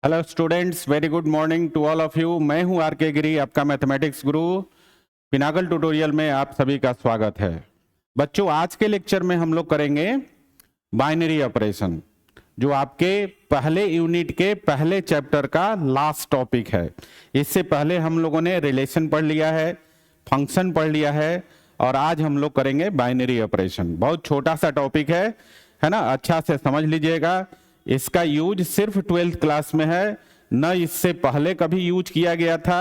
Hello students, very good morning to all of you. मैं हूं are के गिरी, आपका मैथमेटिक्स गुरु। पिनाकल ट्यूटोरियल में आप सभी का स्वागत है। बच्चों, आज के लेक्चर में हम लोग करेंगे बाइनरी ऑपरेशन, जो आपके पहले यूनिट के पहले चैप्टर का लास्ट टॉपिक है। इससे पहले हम लोगों ने रिलेशन पढ़ लिया है, फंक्शन पढ़ लिया है, और आज हम लोग करेंगे बाइनरी ऑपरेशन। बहुत छोटा सा टॉपिक है ना, अच्छा से समझ लीजिएगा। इसका यूज सिर्फ 12th क्लास में है, न इससे पहले कभी यूज किया गया था,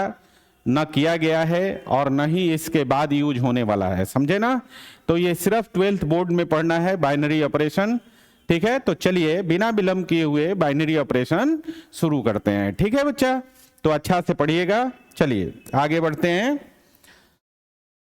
न किया गया है, और न ही इसके बाद यूज होने वाला है, समझे ना। तो ये सिर्फ 12th बोर्ड में पढ़ना है बाइनरी ऑपरेशन, ठीक है। तो चलिए बिना विलंब किए हुए बाइनरी ऑपरेशन शुरू करते हैं, ठीक है बच्चा। तो अच्छा से पढ़िएगा, चलिए आगे बढ़ते हैं।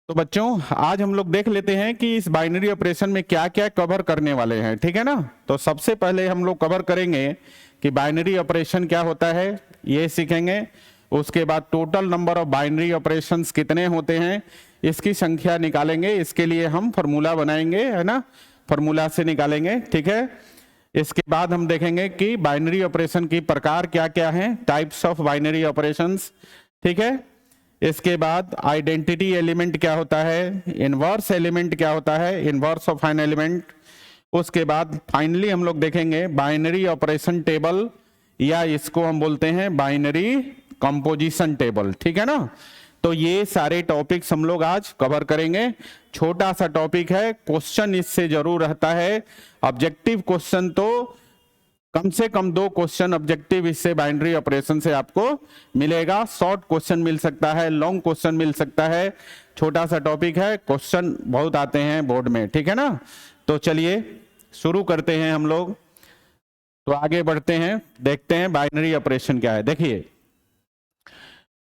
तो बच्चों, आज हम लोग देख लेते हैं कि इस बाइनरी ऑपरेशन में क्या क्या कवर करने वाले हैं, ठीक है ना। तो सबसे पहले हम लोग कवर करेंगे कि बाइनरी ऑपरेशन क्या होता है, ये सीखेंगे। उसके बाद total number of binary operations कितने होते हैं, इसकी संख्या निकालेंगे। इसके लिए हम फॉर्मूला बनाएंगे, है ना, फॉर्मूला से निकालेंगे, ठीक है। इसके बाद हम देखेंगे कि बाइनरी ऑपरेशन की प्रकार क्या क्या हैं, टाइप्स ऑफ बाइनरी ऑपरेशंस, ठीक है। इसके बाद आइडेंटिटी एलिमेंट क्या होता है, इनवर्स एलिमेंट क्या होता है, इनवर्स ऑफ एन एलिमेंट। उसके बाद फाइनली हम लोग देखेंगे बाइनरी ऑपरेशन टेबल, या इसको हम बोलते हैं बाइनरी कंपोजिशन टेबल, ठीक है ना। तो ये सारे टॉपिक्स हम लोग आज कवर करेंगे। छोटा सा टॉपिक है, क्वेश्चन इससे जरूर रहता है। ऑब्जेक्टिव क्वेश्चन तो कम से कम 2 क्वेश्चन ऑब्जेक्टिव इससे बाइनरी ऑपरेशन से आपको मिलेगा। शॉर्ट क्वेश्चन मिल सकता है, लॉन्ग क्वेश्चन मिल सकता है। छोटा सा टॉपिक है, क्वेश्चन बहुत आते हैं बोर्ड में, ठीक है ना। तो चलिए शुरू करते हैं हम लोग। तो आगे बढ़ते हैं, देखते हैं बाइनरी ऑपरेशन क्या है। देखिए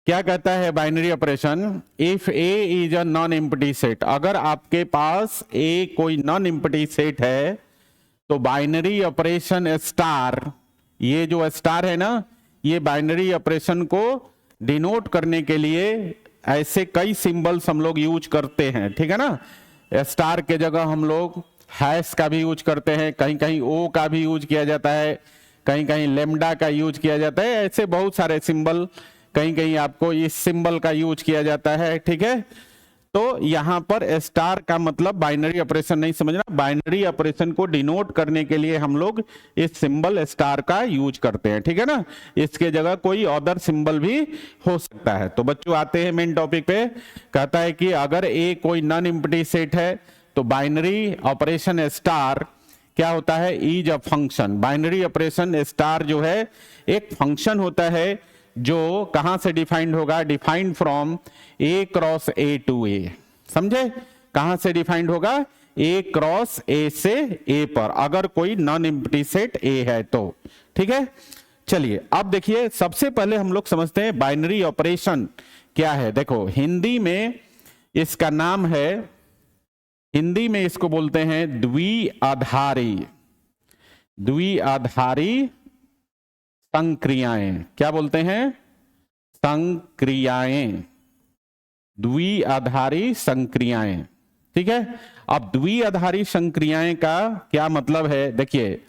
क्या कहता है binary operation, if A is a non empty set. अगर आपके पास ए कोई नॉन एम्प्टी सेट है तो बाइनरी ऑपरेशन स्टार, ये जो स्टार है ना, ये बाइनरी ऑपरेशन को डिनोट करने के लिए ऐसे कई सिंबल्स हम लोग यूज करते हैं, ठीक है ना। स्टार के जगह हम लोग हैश का भी यूज करते हैं, कहीं कहीं ओ का भी यूज किया जाता है, कहीं कहीं लेमडा का यूज किया जाता है। ऐसे बहुत सारे सिंबल, कहीं कहीं आपको इस सिंबल का यूज किया जाता है, ठीक है। तो यहां पर स्टार का मतलब बाइनरी ऑपरेशन नहीं समझना, बाइनरी ऑपरेशन को डिनोट करने के लिए हम लोग इस सिंबल स्टार का यूज करते हैं, ठीक है ना। इसके जगह कोई अदर सिंबल भी हो सकता है। तो बच्चों आते हैं मेन टॉपिक पे। कहता है कि अगर ए कोई नॉन एम्प्टी सेट है तो बाइनरी ऑपरेशन स्टार क्या होता है, is a function. Binary operation star जो है एक फंक्शन होता है, जो कहां से डिफाइंड होगा, defined from A cross A to A. समझे, कहां से डिफाइंड होगा, ए क्रॉस ए से ए पर, अगर कोई नॉन एम्प्टी सेट ए है तो, ठीक है। चलिए अब देखिए, सबसे पहले हम लोग समझते हैं बाइनरी ऑपरेशन क्या है। देखो हिंदी में इसका नाम है, हिंदी में इसको बोलते हैं द्विआधारी, द्विआधारी संक्रियाएं। क्या बोलते हैं, संक्रियाएं, द्विआधारी संक्रियाएं, ठीक है। अब द्विआधारी संक्रियाएं का क्या मतलब है, देखिए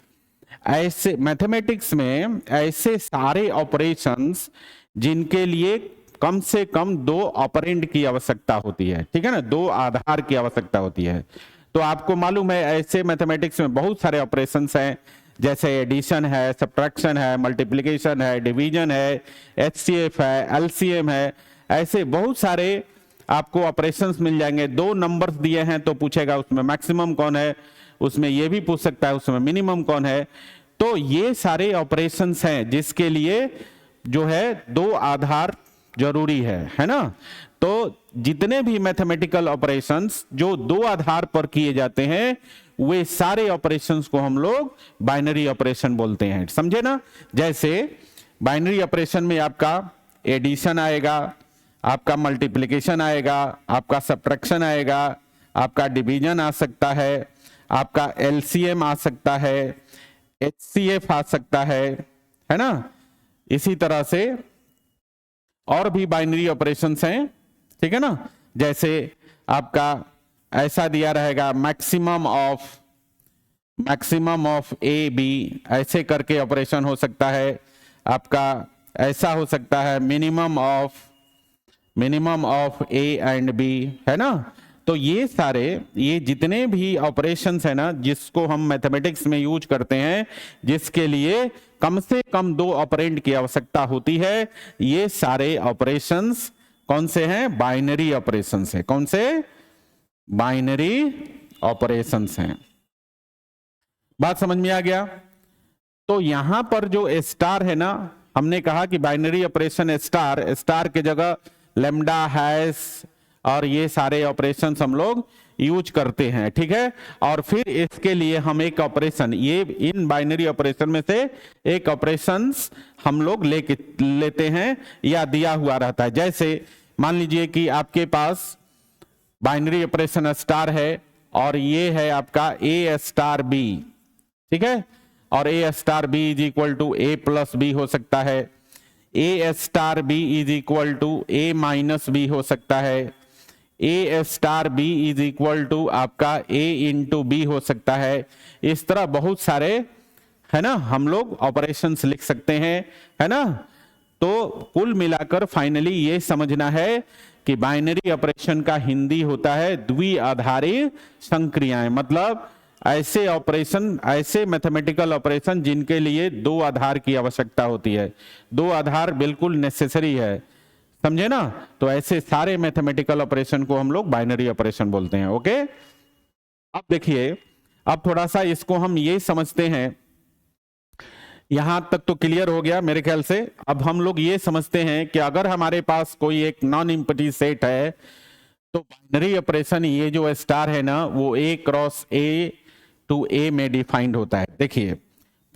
ऐसे मैथमेटिक्स में ऐसे सारे ऑपरेशंस जिनके लिए कम से कम 2 ऑपरेंड की आवश्यकता होती है, ठीक है ना, 2 आधार की आवश्यकता होती है। तो आपको मालूम है ऐसे मैथमेटिक्स में बहुत सारे ऑपरेशंस हैं, जैसे एडिशन है, सब्ट्रैक्शन है, मल्टीप्लिकेशन है, डिवीजन है, एचसीएफ है, एलसीएम है। ऐसे बहुत सारे आपको ऑपरेशंस मिल जाएंगे। 2 नंबर्स दिए हैं तो पूछेगा उसमें मैक्सिमम कौन है, उसमें ये भी पूछ सकता है उसमें मिनिमम कौन है। तो ये सारे ऑपरेशंस हैं जिसके लिए जो है 2 आधार जरूरी है ना। तो जितने भी मैथमेटिकल ऑपरेशंस जो 2 आधार पर किए जाते हैं, वे सारे ऑपरेशंस को हम लोग बाइनरी ऑपरेशन बोलते हैं, समझे ना। जैसे बाइनरी ऑपरेशन में आपका एडिशन आएगा, आपका मल्टीप्लिकेशन आएगा, आपका सब्ट्रैक्शन आएगा, आपका डिवीजन आ सकता है, आपका एलसीएम आ सकता है, एचसीएफ आ सकता है ना। इसी तरह से और भी बाइनरी ऑपरेशंस हैं, ठीक है ना। जैसे आपका ऐसा दिया रहेगा मैक्सिमम ऑफ ए बी, ऐसे करके ऑपरेशन हो सकता है। आपका ऐसा हो सकता है minimum of A and B, है ना। तो ये सारे, ये जितने भी ऑपरेशंस है ना जिसको हम मैथमेटिक्स में यूज करते हैं, जिसके लिए कम से कम 2 ऑपरेंड की आवश्यकता होती है, ये सारे ऑपरेशंस कौन से हैं? बाइनरी ऑपरेशंस है। कौन से? बाइनरी ऑपरेशंस हैं। बात समझ में आ गया? तो यहां पर जो स्टार है ना, हमने कहा कि बाइनरी ऑपरेशन स्टार के जगह लैम्डा, हैश और ये सारे ऑपरेशंस हम लोग यूज करते हैं, ठीक है। और फिर इसके लिए हम एक ऑपरेशन, ये इन बाइनरी ऑपरेशन में से एक ऑपरेशंस हम लोग लेते हैं या दिया हुआ रहता है। जैसे मान लीजिए कि आपके पास बाइनरी ऑपरेशन स्टार है और ये है आपका ए स्टार बी, ठीक है। और A star B is equal to A plus B हो सकता है, A star B is equal to A minus B हो सकता है, A star B is equal to आपका ए इंटू बी हो सकता है। इस तरह बहुत सारे, है ना, हम लोग ऑपरेशंस लिख सकते हैं, है ना। तो कुल मिलाकर फाइनली ये समझना है कि बाइनरी ऑपरेशन का हिंदी होता है द्विआधारी संक्रियाएं, मतलब ऐसे ऑपरेशन, ऐसे मैथमेटिकल ऑपरेशन जिनके लिए 2 आधार की आवश्यकता होती है। 2 आधार बिल्कुल नेसेसरी है, समझे ना। तो ऐसे सारे मैथमेटिकल ऑपरेशन को हम लोग बाइनरी ऑपरेशन बोलते हैं। ओके, अब देखिए, अब थोड़ा सा इसको हम ये समझते हैं, यहां तक तो क्लियर हो गया मेरे ख्याल से। अब हम लोग ये समझते हैं कि अगर हमारे पास कोई एक नॉन एम्प्टी सेट है तो बाइनरी ऑपरेशन, ये जो स्टार है ना, वो ए क्रॉस ए टू ए में डिफाइंड होता है। देखिए,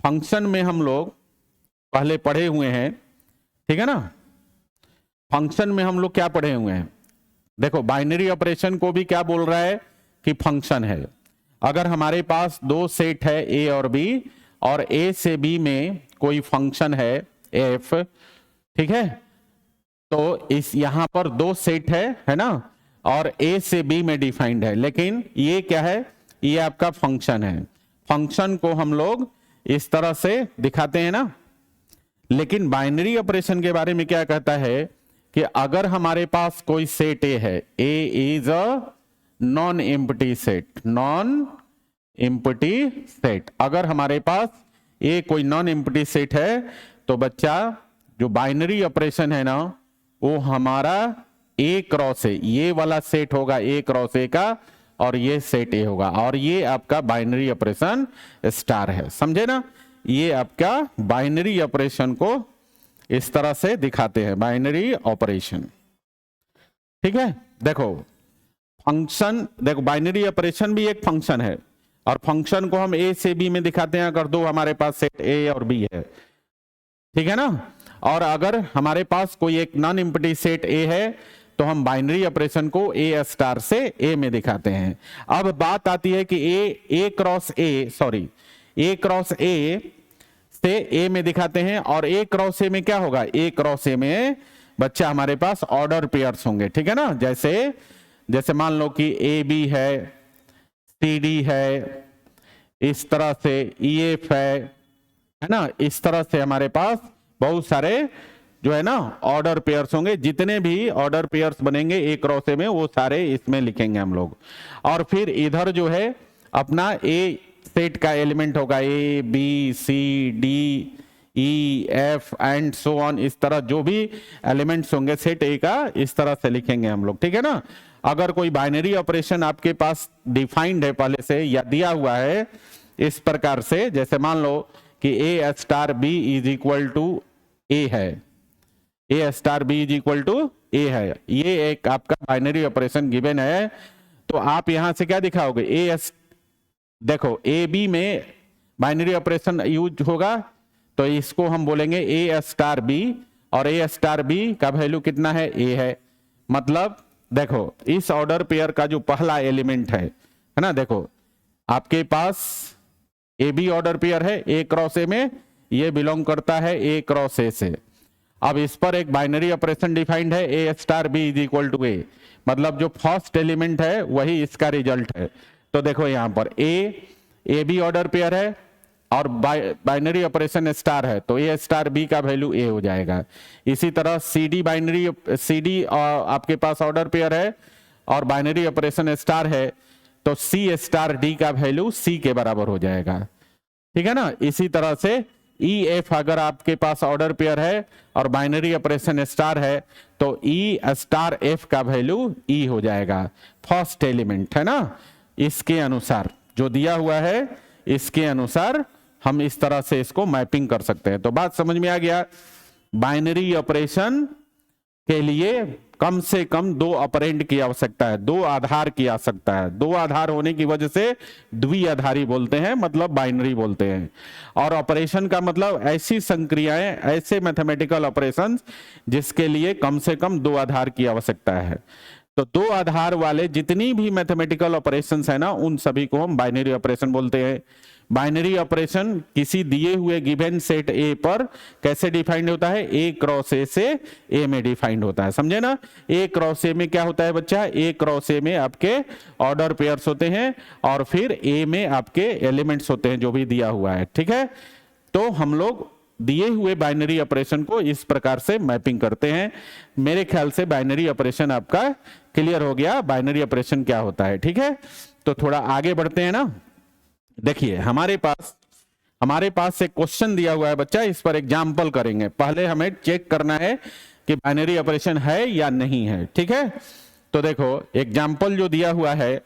फंक्शन में हम लोग पहले पढ़े हुए हैं, ठीक है ना। फंक्शन में हम लोग क्या पढ़े हुए हैं? देखो, बाइनरी ऑपरेशन को भी क्या बोल रहा है कि फंक्शन है। अगर हमारे पास 2 सेट है ए और बी, और ए से बी में कोई फंक्शन है एफ, ठीक है, तो इस यहां पर 2 सेट है ना, और ए से बी में डिफाइंड है। लेकिन ये क्या है? ये आपका फंक्शन है। फंक्शन को हम लोग इस तरह से दिखाते हैं ना। लेकिन बाइनरी ऑपरेशन के बारे में क्या कहता है कि अगर हमारे पास कोई सेट ए है, A is a non empty set, non empty set, अगर हमारे पास ए कोई नॉन एम्प्टी सेट है तो बच्चा जो बाइनरी ऑपरेशन है ना, वो हमारा ए क्रॉस ए, ये वाला सेट होगा ए क्रॉस ए का, और ये सेट ए होगा, और ये आपका बाइनरी ऑपरेशन स्टार है। समझे ना? ये आपका बाइनरी ऑपरेशन को इस तरह से दिखाते हैं, बाइनरी ऑपरेशन, ठीक है। देखो फंक्शन, देखो बाइनरी ऑपरेशन भी एक फंक्शन है, और फंक्शन को हम ए से बी में दिखाते हैं अगर 2 हमारे पास सेट ए और बी है, ठीक है ना। और अगर हमारे पास कोई एक नॉन एम्प्टी सेट ए है तो हम बाइनरी ऑपरेशन को ए स्टार से ए में दिखाते हैं। अब बात आती है कि ए क्रॉस ए से ए में दिखाते हैं, और ए क्रॉस ए में क्या होगा? ए क्रॉस ए में बच्चा हमारे पास ऑर्डर पेयर्स होंगे, ठीक है ना। जैसे मान लो कि ए बी है, सी डी है, इस तरह से ई एफ है ना, इस तरह से हमारे पास बहुत सारे जो है ना ऑर्डर पेयर्स होंगे। जितने भी ऑर्डर पेयर्स बनेंगे ए क्रॉस ए में, वो सारे इसमें लिखेंगे हम लोग। और फिर इधर जो है अपना ए सेट का एलिमेंट होगा, A B C D E F and so on, इस तरह जो भी एलिमेंट्स होंगे सेट ए का, इस तरह से लिखेंगे हम लोग, ठीक है ना। अगर कोई बाइनरी ऑपरेशन आपके पास डिफाइंड है पहले से या दिया हुआ है इस प्रकार से, जैसे मान लो कि A star B is equal to A है, A star B is equal to A है, ये एक आपका बाइनरी ऑपरेशन गिवन है। तो आप यहां से क्या दिखाओगे? देखो ए बी में बाइनरी ऑपरेशन यूज होगा, तो इसको हम बोलेंगे ए स्टार बी, और ए स्टार बी का वैल्यू कितना है? ए है। मतलब देखो इस ऑर्डर पेयर का जो पहला एलिमेंट है ना, देखो आपके पास ए बी ऑर्डर पेयर है ए क्रॉस ए में, ये बिलोंग करता है ए क्रॉस ए से। अब इस पर एक बाइनरी ऑपरेशन डिफाइंड है, A star B is equal to A, मतलब जो फर्स्ट एलिमेंट है वही इसका रिजल्ट है। तो देखो यहां पर ए बी ऑर्डर पेयर है, और बाइनरी ऑपरेशन स्टार है तो ए स्टार बी का वैल्यू ए हो जाएगा। इसी तरह सी डी आपके पास ऑर्डर पेयर है और बाइनरी ऑपरेशन स्टार है तो सी स्टार डी का वैल्यू सी के बराबर हो जाएगा, ठीक है ना। इसी तरह से ई एफ अगर आपके पास ऑर्डर पेयर है और बाइनरी ऑपरेशन स्टार है तो ई स्टार एफ का वैल्यू ई हो जाएगा, फर्स्ट एलिमेंट है ना। इसके अनुसार जो दिया हुआ है इसके अनुसार हम इस तरह से इसको मैपिंग कर सकते हैं। तो बात समझ में आ गया। बाइनरी ऑपरेशन के लिए कम से कम 2 ऑपरेंड की आवश्यकता है, 2 आधार की आवश्यकता है। 2 आधार होने की वजह से द्विआधारी बोलते हैं, मतलब बाइनरी बोलते हैं। और ऑपरेशन का मतलब ऐसी संक्रियाएं, ऐसे मैथमेटिकल ऑपरेशंस जिसके लिए कम से कम 2 आधार की आवश्यकता है। तो 2 आधार वाले जितनी भी मैथमेटिकल ऑपरेशंस है ना उन सभी को हम बाइनरी ऑपरेशन बोलते हैं। बाइनरी ऑपरेशन किसी दिए हुए गिवन सेट ए पर कैसे डिफाइंड होता है, ए क्रॉस ए से ए में डिफाइंड होता है, समझे ना। ए क्रॉस ए में क्या होता है बच्चा, ए क्रॉस ए में आपके ऑर्डर पेयर्स होते हैं और फिर ए में आपके एलिमेंट्स होते हैं जो भी दिया हुआ है, ठीक है। तो हम लोग दिए हुए बाइनरी ऑपरेशन को इस प्रकार से मैपिंग करते हैं। मेरे ख्याल से बाइनरी ऑपरेशन आपका क्लियर हो गया, बाइनरी ऑपरेशन क्या होता है, ठीक है। तो थोड़ा आगे बढ़ते हैं ना। देखिए हमारे पास एक क्वेश्चन दिया हुआ है बच्चा, इस पर एग्जाम्पल करेंगे। पहले हमें चेक करना है कि बाइनरी ऑपरेशन है या नहीं है, ठीक है। तो देखो एग्जाम्पल जो दिया हुआ है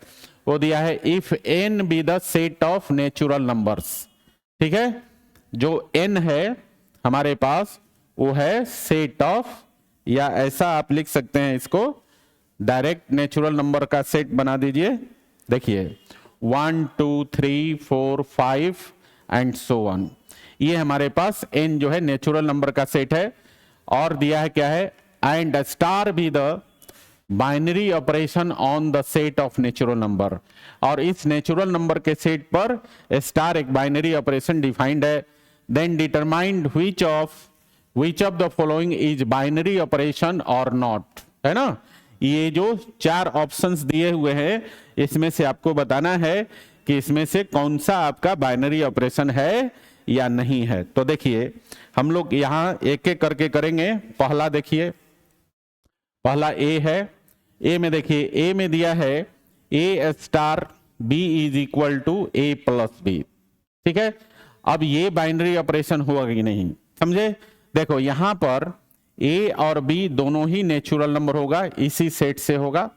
वो दिया है if n be the set of natural numbers, ठीक है। जो n है हमारे पास वो है सेट ऑफ, या ऐसा आप लिख सकते हैं इसको, डायरेक्ट नेचुरल नंबर का सेट बना दीजिए। देखिए 1 2 3 4 5 एंड सो ऑन, ये हमारे पास n जो है नेचुरल नंबर का सेट है। और दिया है क्या है, and star B the binary operation on the set of natural number, और इस नेचुरल नंबर के सेट पर स्टार एक बाइनरी ऑपरेशन डिफाइंड है। Then determined which of the following is binary operation और नॉट, है ना। ये जो 4 ऑप्शंस दिए हुए हैं इसमें से आपको बताना है कि इसमें से कौन सा आपका बाइनरी ऑपरेशन है या नहीं है। तो देखिए हम लोग यहां एक एक करके करेंगे। पहला देखिए, पहला ए है। ए में देखिए, ए में दिया है A star B is equal to A plus B, ठीक है। अब ये बाइनरी ऑपरेशन हुआ कि नहीं, समझे। देखो यहां पर ए और बी दोनों ही नेचुरल नंबर होगा, इसी सेट से होगा,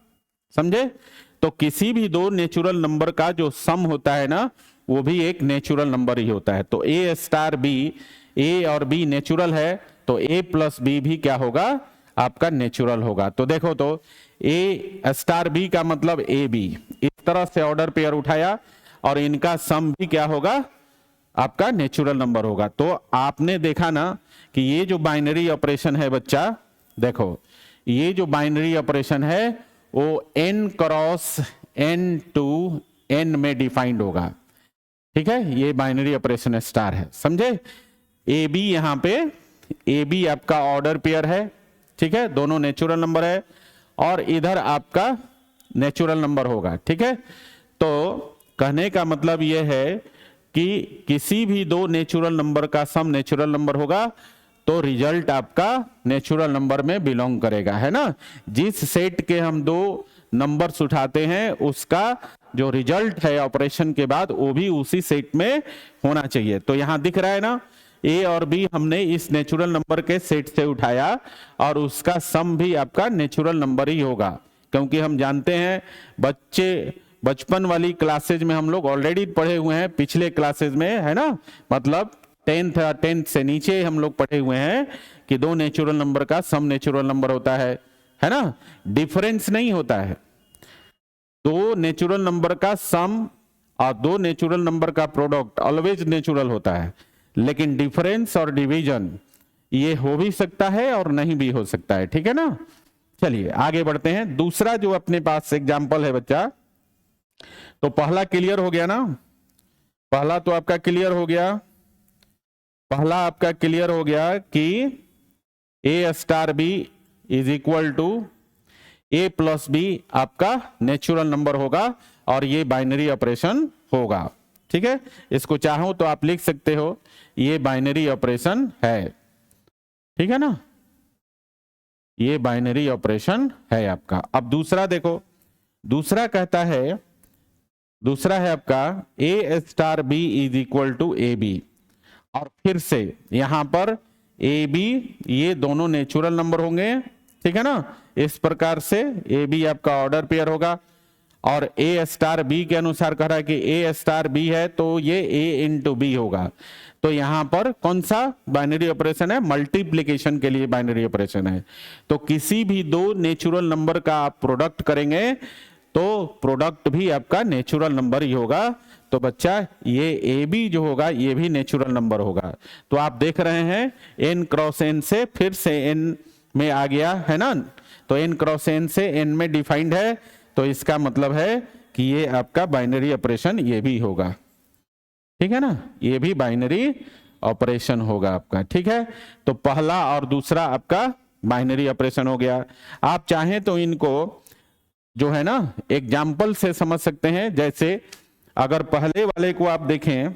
समझे। तो किसी भी 2 नेचुरल नंबर का जो सम होता है ना वो भी एक नेचुरल नंबर ही होता है। तो ए स्टार बी, ए और बी नेचुरल है तो ए प्लस बी भी क्या होगा, आपका नेचुरल होगा। तो देखो तो ए स्टार बी का मतलब ए बी, इस तरह से ऑर्डर पेयर उठाया और इनका सम भी क्या होगा, आपका नेचुरल नंबर होगा। तो आपने देखा ना कि ये जो बाइनरी ऑपरेशन है बच्चा, देखो ये जो बाइनरी ऑपरेशन है वो n cross n to n में डिफाइंड होगा, ठीक है। ये बाइनरी ऑपरेशन स्टार है, समझे। ए बी यहां पे ए बी आपका ऑर्डर पेयर है, ठीक है, दोनों नेचुरल नंबर है, और इधर आपका नेचुरल नंबर होगा, ठीक है। तो कहने का मतलब यह है कि किसी भी 2 नेचुरल नंबर का सम नेचुरल नंबर होगा तो रिजल्ट आपका नेचुरल नंबर में बिलोंग करेगा, है ना। जिस सेट के हम 2 नंबर्स उठाते हैं उसका जो रिजल्ट है ऑपरेशन के बाद वो भी उसी सेट में होना चाहिए। तो यहां दिख रहा है ना, ए और बी हमने इस नेचुरल नंबर के सेट से उठाया और उसका सम भी आपका नेचुरल नंबर ही होगा, क्योंकि हम जानते हैं बचपन वाली क्लासेज में हम लोग ऑलरेडी पढ़े हुए हैं, पिछले क्लासेज में, है ना। मतलब 10th से नीचे हम लोग पढ़े हुए हैं कि 2 नेचुरल नंबर का सम नेचुरल नंबर होता है ना। डिफरेंस नहीं होता है, 2 नेचुरल नंबर का सम और 2 नेचुरल नंबर का प्रोडक्ट ऑलवेज नेचुरल होता है, लेकिन डिफरेंस और डिवीजन ये हो भी सकता है और नहीं भी हो सकता है, ठीक है ना। चलिए आगे बढ़ते हैं। दूसरा जो अपने पास एग्जाम्पल है बच्चा, तो पहला क्लियर हो गया ना, पहला तो आपका क्लियर हो गया, पहला आपका क्लियर हो गया कि A star B is equal to A plus B आपका नेचुरल नंबर होगा और ये बाइनरी ऑपरेशन होगा, ठीक है, इसको चाहो तो आप लिख सकते हो ये बाइनरी ऑपरेशन है, ठीक है ना, ये बाइनरी ऑपरेशन है आपका। अब दूसरा देखो, दूसरा कहता है, दूसरा है आपका A star B is equal to A B, और फिर से यहां पर ए बी ये दोनों नेचुरल नंबर होंगे, ठीक है ना, इस प्रकार से ए बी आपका ऑर्डर पेयर होगा, और ए स्टार बी के अनुसार कह रहा है कि ए स्टार बी है तो ये ए इंटू बी होगा। तो यहां पर कौन सा बाइनरी ऑपरेशन है, मल्टीप्लिकेशन के लिए बाइनरी ऑपरेशन है। तो किसी भी दो नेचुरल नंबर का आप प्रोडक्ट करेंगे तो प्रोडक्ट भी आपका नेचुरल नंबर ही होगा। तो बच्चा ये ए बी जो होगा ये भी नेचुरल नंबर होगा। तो आप देख रहे हैं n क्रॉस n से फिर से n में आ गया है ना, तो n क्रॉस n से n में डिफाइंड है, तो इसका मतलब है कि ये आपका बाइनरी ऑपरेशन ये भी होगा, ठीक है ना, ये भी बाइनरी ऑपरेशन होगा आपका, ठीक है। तो पहला और दूसरा आपका बाइनरी ऑपरेशन हो गया। आप चाहें तो इनको जो है ना एग्जाम्पल से समझ सकते हैं। जैसे अगर पहले वाले को आप देखें,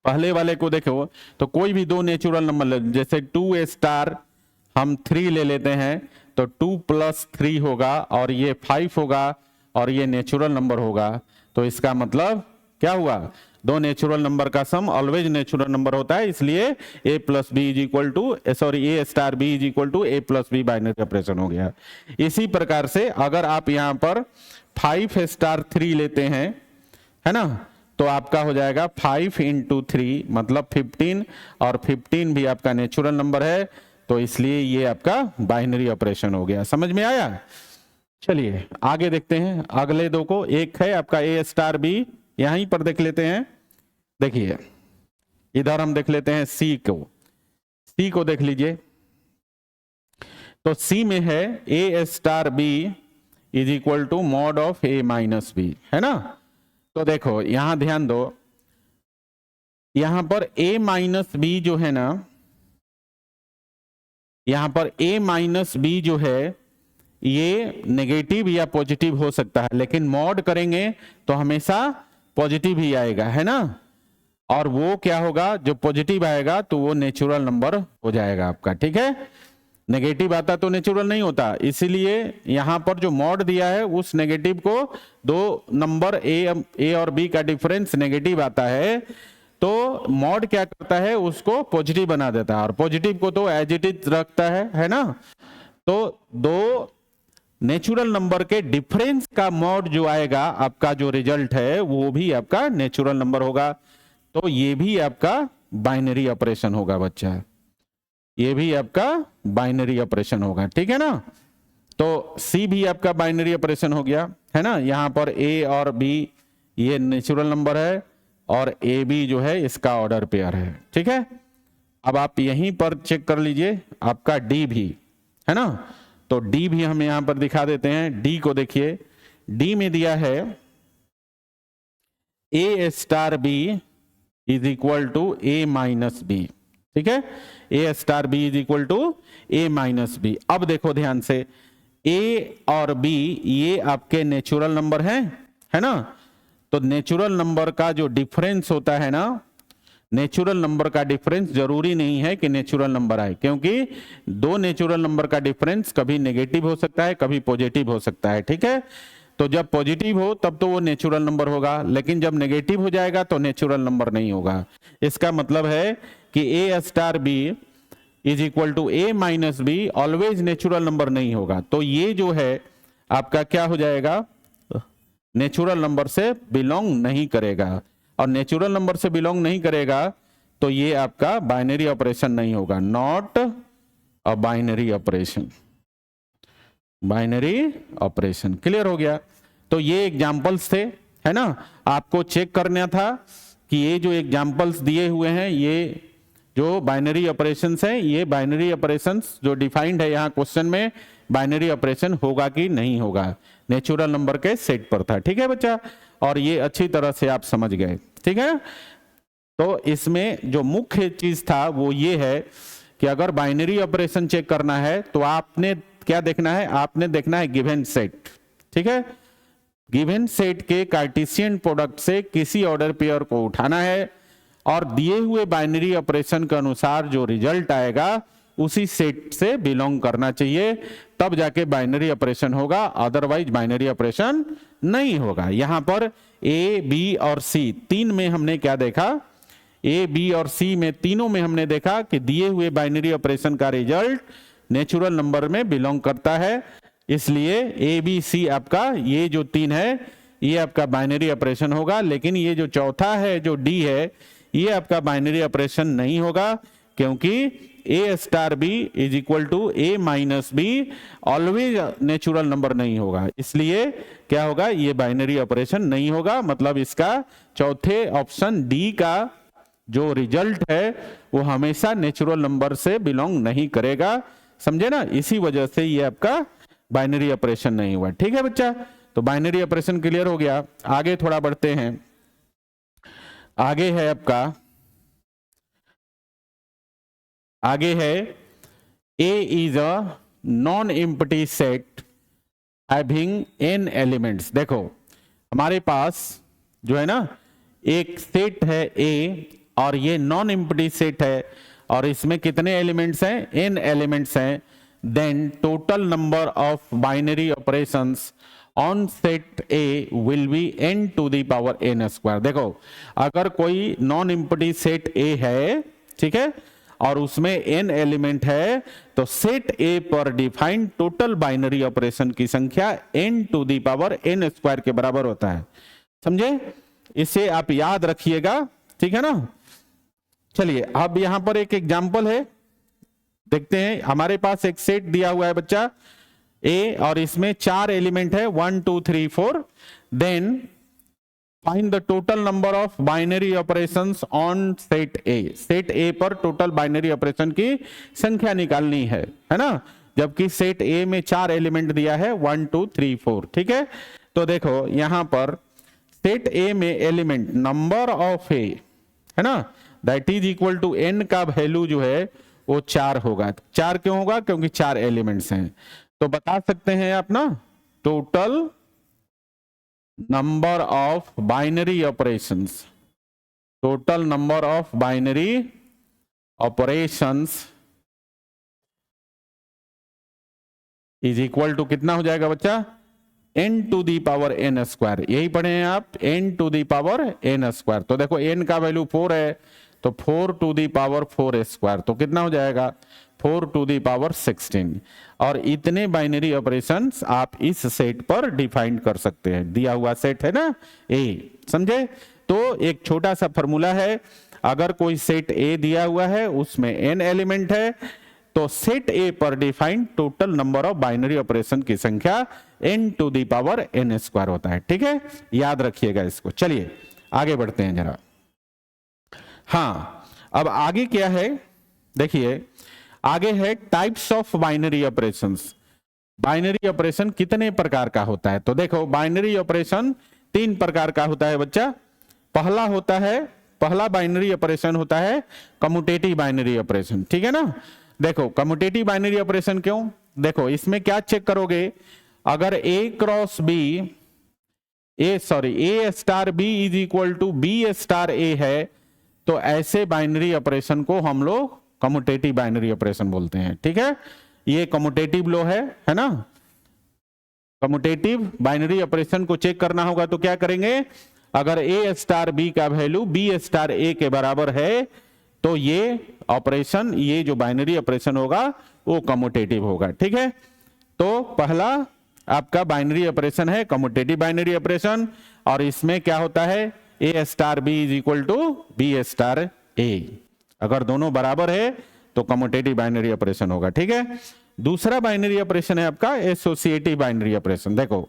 पहले वाले को देखो तो कोई भी दो नेचुरल नंबर, जैसे 2 स्टार हम 3 ले लेते हैं तो 2 + 3 होगा, और ये 5 होगा, और ये नेचुरल नंबर होगा। तो इसका मतलब क्या हुआ, दो नेचुरल नंबर का सम ऑलवेज नेचुरल नंबर होता है, इसलिए a + b is equal to A star b is equal to a + b binary operation हो गया। इसी प्रकार से अगर आप यहां पर 5 स्टार 3 लेते हैं, है ना, तो आपका हो जाएगा 5 × 3 मतलब 15, और 15 भी आपका नेचुरल नंबर है, तो इसलिए ये आपका बाइनरी ऑपरेशन हो गया। समझ में आया? चलिए आगे देखते हैं अगले दो को। एक है आपका ए स्टार बी, यहीं पर देख लेते हैं। देखिए इधर हम देख लेते हैं सी को, सी को देख लीजिए। तो सी में है A star B is equal to mod of A minus B, है ना। तो देखो यहां ध्यान दो, यहां पर a माइनस बी जो है ना, यहां पर a माइनस बी जो है ये नेगेटिव या पॉजिटिव हो सकता है, लेकिन मॉड करेंगे तो हमेशा पॉजिटिव ही आएगा, है ना। और वो क्या होगा, जो पॉजिटिव आएगा तो वो नेचुरल नंबर हो जाएगा आपका, ठीक है। नेगेटिव आता तो नेचुरल नहीं होता, इसीलिए यहां पर जो मॉड दिया है उस नेगेटिव को, दो नंबर ए और बी का डिफरेंस नेगेटिव आता है तो मॉड क्या करता है, उसको पॉजिटिव बना देता है, और पॉजिटिव को तो एज इट इज रखता है ना। तो दो नेचुरल नंबर के डिफरेंस का मॉड जो आएगा, आपका जो रिजल्ट है वो भी आपका नेचुरल नंबर होगा। तो ये भी आपका बाइनरी ऑपरेशन होगा बच्चा, ये भी आपका बाइनरी ऑपरेशन होगा, ठीक है ना। तो सी भी आपका बाइनरी ऑपरेशन हो गया, है ना। यहां पर ए और बी ये नेचुरल नंबर है, और ए बी जो है इसका ऑर्डर पेयर है, ठीक है। अब आप यहीं पर चेक कर लीजिए आपका डी भी, है ना। तो डी भी हम यहां पर दिखा देते हैं। डी को देखिए, डी में दिया है A star B is equal to A minus B, ठीक है। A star B is equal to A minus B. अब देखो ध्यान से, ए और बी ये आपके नेचुरल नंबर हैं, है ना। तो नेचुरल नंबर का जो डिफरेंस होता है ना, नेचुरल नंबर का डिफरेंस जरूरी नहीं है कि नेचुरल नंबर आए, क्योंकि दो नेचुरल नंबर का डिफरेंस कभी नेगेटिव हो सकता है, कभी पॉजिटिव हो सकता है, ठीक है। तो जब पॉजिटिव हो तब तो वो नेचुरल नंबर होगा, लेकिन जब नेगेटिव हो जाएगा तो नेचुरल नंबर नहीं होगा। इसका मतलब है कि A star B is equal to A minus B always natural number नहीं होगा। तो ये जो है आपका क्या हो जाएगा, नेचुरल नंबर से बिलोंग नहीं करेगा, और नेचुरल नंबर से बिलोंग नहीं करेगा तो ये आपका बाइनरी ऑपरेशन नहीं होगा, not a binary operation, binary operation. Clear हो गया। तो ये एग्जांपल्स थे, है ना। आपको चेक करना था कि ये जो एग्जांपल्स दिए हुए हैं, ये जो बाइनरी ऑपरेशंस हैं, ये बाइनरी ऑपरेशंस जो डिफाइंड है यहाँ क्वेश्चन में, बाइनरी ऑपरेशन होगा कि नहीं होगा, नेचुरल नंबर के सेट पर था, ठीक है बच्चा। और ये अच्छी तरह से आप समझ गए, ठीक है। तो इसमें जो मुख्य चीज था वो ये है कि अगर बाइनरी ऑपरेशन चेक करना है तो आपने क्या देखना है, आपने देखना है गिवन सेट, ठीक है। गिवन सेट के कार्टेशियन प्रोडक्ट से किसी ऑर्डर पेयर को उठाना है और दिए हुए बाइनरी ऑपरेशन के अनुसार जो रिजल्ट आएगा उसी सेट से बिलोंग करना चाहिए, तब जाके बाइनरी ऑपरेशन होगा, अदरवाइज बाइनरी ऑपरेशन नहीं होगा। यहां पर ए, बी और सी तीन में हमने क्या देखा, ए, बी और सी में तीनों में हमने देखा कि दिए हुए बाइनरी ऑपरेशन का रिजल्ट नेचुरल नंबर में बिलोंग करता है, इसलिए ए, बी, सी आपका ये जो तीन है ये आपका बाइनरी ऑपरेशन होगा। लेकिन ये जो चौथा है जो डी है ये आपका बाइनरी ऑपरेशन नहीं होगा, क्योंकि A star B is equal to A minus B always natural number नहीं होगा, इसलिए क्या होगा, ये बाइनरी ऑपरेशन नहीं होगा। मतलब इसका चौथे ऑप्शन डी का जो रिजल्ट है वो हमेशा नेचुरल नंबर से बिलोंग नहीं करेगा, समझे ना। इसी वजह से ये आपका बाइनरी ऑपरेशन नहीं हुआ। ठीक है बच्चा, तो बाइनरी ऑपरेशन क्लियर हो गया। आगे थोड़ा बढ़ते हैं। आगे है आपका, आगे है A is a non empty set having n elements. देखो हमारे पास जो है ना एक सेट है A और ये नॉन एम्प्टी सेट है और इसमें कितने एलिमेंट्स हैं, n एलिमेंट्स हैं। Then total number of binary operations on set A will be n to the power n square. देखो अगर कोई नॉन एम्प्टी सेट A है, ठीक है, और उसमें n एलिमेंट है तो सेट A पर डिफाइंड टोटल बाइनरी ऑपरेशन की संख्या n to the power n square के बराबर होता है, समझे। इसे आप याद रखिएगा, ठीक है ना। चलिए अब यहां पर एक एग्जांपल है, देखते हैं। हमारे पास एक सेट दिया हुआ है बच्चा A और इसमें 4 एलिमेंट है 1 2 3 4। Then find the total number of binary operations on set A। Set A पर टोटल बाइनरी ऑपरेशन की संख्या निकालनी है ना, जबकि सेट A में 4 एलिमेंट दिया है 1 2 3 4। ठीक है, तो देखो यहां पर सेट A में एलिमेंट नंबर ऑफ A है ना, that is equal to n का वैल्यू जो है वो 4 होगा। 4 क्यों होगा, क्योंकि 4 एलिमेंट्स हैं। तो बता सकते हैं आप ना, total number of binary operations, total number of binary operations is equal to कितना हो जाएगा बच्चा, n to the power n square. यही पढ़े हैं आप, n to the power n square. तो देखो n का वैल्यू 4 है तो 4 टू दी पावर 4 स्क्वायर, तो कितना हो जाएगा 4 टू दी पावर 16। और इतने बाइनरी ऑपरेशंस आप इस सेट पर डिफाइन कर सकते हैं, दिया हुआ सेट है ना A, समझे। तो एक छोटा सा फॉर्मूला है, अगर कोई सेट A दिया हुआ है उसमें n एलिमेंट है तो सेट A पर defined total number of binary operation की संख्या n to the power n square होता है। ठीक है, याद रखिएगा इसको। चलिए आगे बढ़ते हैं जरा। हाँ, अब आगे क्या है, देखिए आगे है types of binary operations. Binary operation कितने प्रकार का होता है, तो देखो बाइनरी ऑपरेशन 3 प्रकार का होता है बच्चा। पहला बाइनरी ऑपरेशन होता है कम्यूटेटिव बाइनरी ऑपरेशन, ठीक है ना। देखो कम्यूटेटिव बाइनरी ऑपरेशन क्यों, देखो इसमें क्या चेक करोगे, अगर A cross B, A star B is equal to B star A है तो ऐसे बाइनरी ऑपरेशन को हम लोग कम्यूटेटिव बाइनरी ऑपरेशन बोलते हैं। ठीक है, ये कम्यूटेटिव लॉ है ना। कम्यूटेटिव बाइनरी ऑपरेशन को चेक करना होगा तो क्या करेंगे, अगर A स्टार B का वैल्यू B स्टार A के बराबर है तो ये ऑपरेशन, ये जो बाइनरी ऑपरेशन होगा वो कम्यूटेटिव होगा। ठीक है, तो पहला आपका बाइनरी ऑपरेशन है कम्यूटेटिव बाइनरी ऑपरेशन, और इसमें क्या होता है A star B is equal to B star A। अगर दोनों बराबर है तो कम्यूटेटिव बाइनरी ऑपरेशन होगा। ठीक है, दूसरा बाइनरी ऑपरेशन है आपका एसोसिएटिव बाइनरी ऑपरेशन। देखो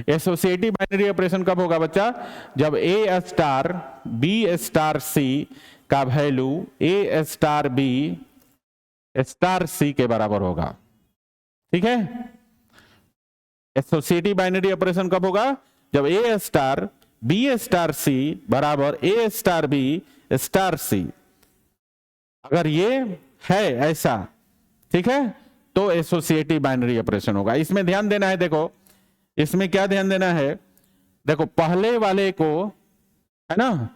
एसोसिएटिव बाइनरी ऑपरेशन कब होगा बच्चा, जब A star B star C का value A star B star C के बराबर होगा। ठीक है, एसोसिएटिव बाइनरी ऑपरेशन कब होगा, जब A star B star C बराबर A star B star C। अगर ये है ऐसा, ठीक है, तो एसोसिएटिव बाइनरी ऑपरेशन होगा। इसमें ध्यान देना है, देखो इसमें क्या ध्यान देना है, देखो पहले वाले को, है ना,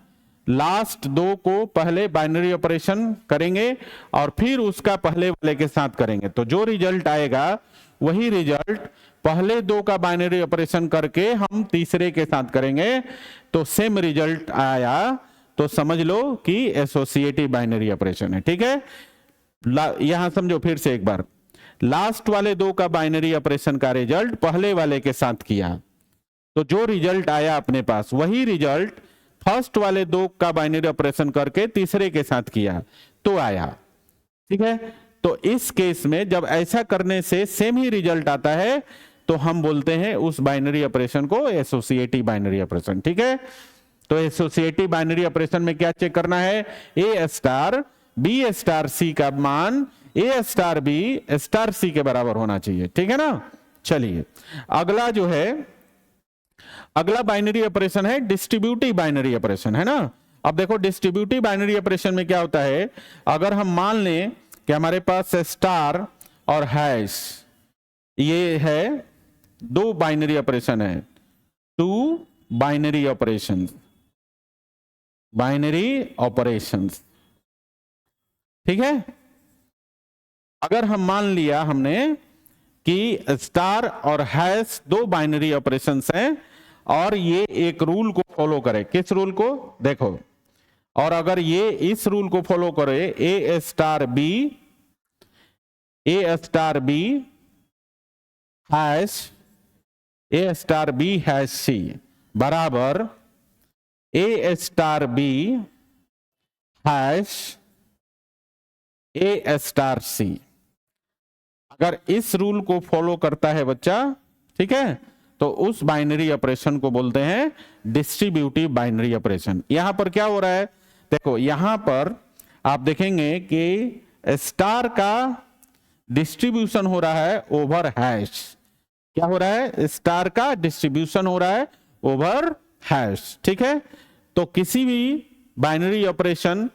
लास्ट दो को पहले बाइनरी ऑपरेशन करेंगे और फिर उसका पहले वाले के साथ करेंगे, तो जो रिजल्ट आएगा वही रिजल्ट पहले दो का बाइनरी ऑपरेशन करके हम तीसरे के साथ करेंगे, तो सेम रिजल्ट आया तो समझ लो कि एसोसिएटिव बाइनरी ऑपरेशन है। ठीक है, यहां समझो फिर से एक बार, लास्ट वाले दो का बाइनरी ऑपरेशन का रिजल्ट पहले वाले के साथ किया, तो जो रिजल्ट आया अपने पास वही रिजल्ट फर्स्ट वाले दो का बाइनरी ऑपरेशन करके तीसरे के साथ किया तो आया। ठीक है, तो इस केस में जब ऐसा करने से सेम ही रिजल्ट आता है तो हम बोलते हैं उस बाइनरी ऑपरेशन को एसोसिएटिव बाइनरी ऑपरेशन। ठीक है, तो एसोसिएटिव बाइनरी ऑपरेशन में क्या चेक करना है, A star B star C का मान ए स्टार बी स्टार सी के बराबर होना चाहिए। ठीक है ना। चलिए अगला जो है, अगला बाइनरी ऑपरेशन है डिस्ट्रीब्यूटिव बाइनरी ऑपरेशन, है ना। अब देखो डिस्ट्रीब्यूटिव बाइनरी ऑपरेशन में क्या होता है, अगर हम मान लें कि हमारे पास स्टार और हैश, ये है दो बाइनरी ऑपरेशन है, two binary operations, binary operations. ठीक है, अगर हम मान लिया हमने कि स्टार और हैश दो बाइनरी ऑपरेशंस हैं और ये एक रूल को फॉलो करे, किस रूल को, देखो, और अगर ये इस रूल को फॉलो करे, ए स्टार बी हैश सी बराबर ए star B hash A star सी, अगर इस रूल को फॉलो करता है बच्चा, ठीक है, तो उस बाइनरी ऑपरेशन को बोलते हैं डिस्ट्रीब्यूटिव बाइनरी ऑपरेशन। यहां पर क्या हो रहा है, देखो यहां पर आप देखेंगे कि स्टार का डिस्ट्रीब्यूशन हो रहा है ओवर हैश। क्या हो रहा है, स्टार का डिस्ट्रीब्यूशन हो रहा है ओवर हैश। ठीक है, तो किसी भी बाइनरी ऑपरेशन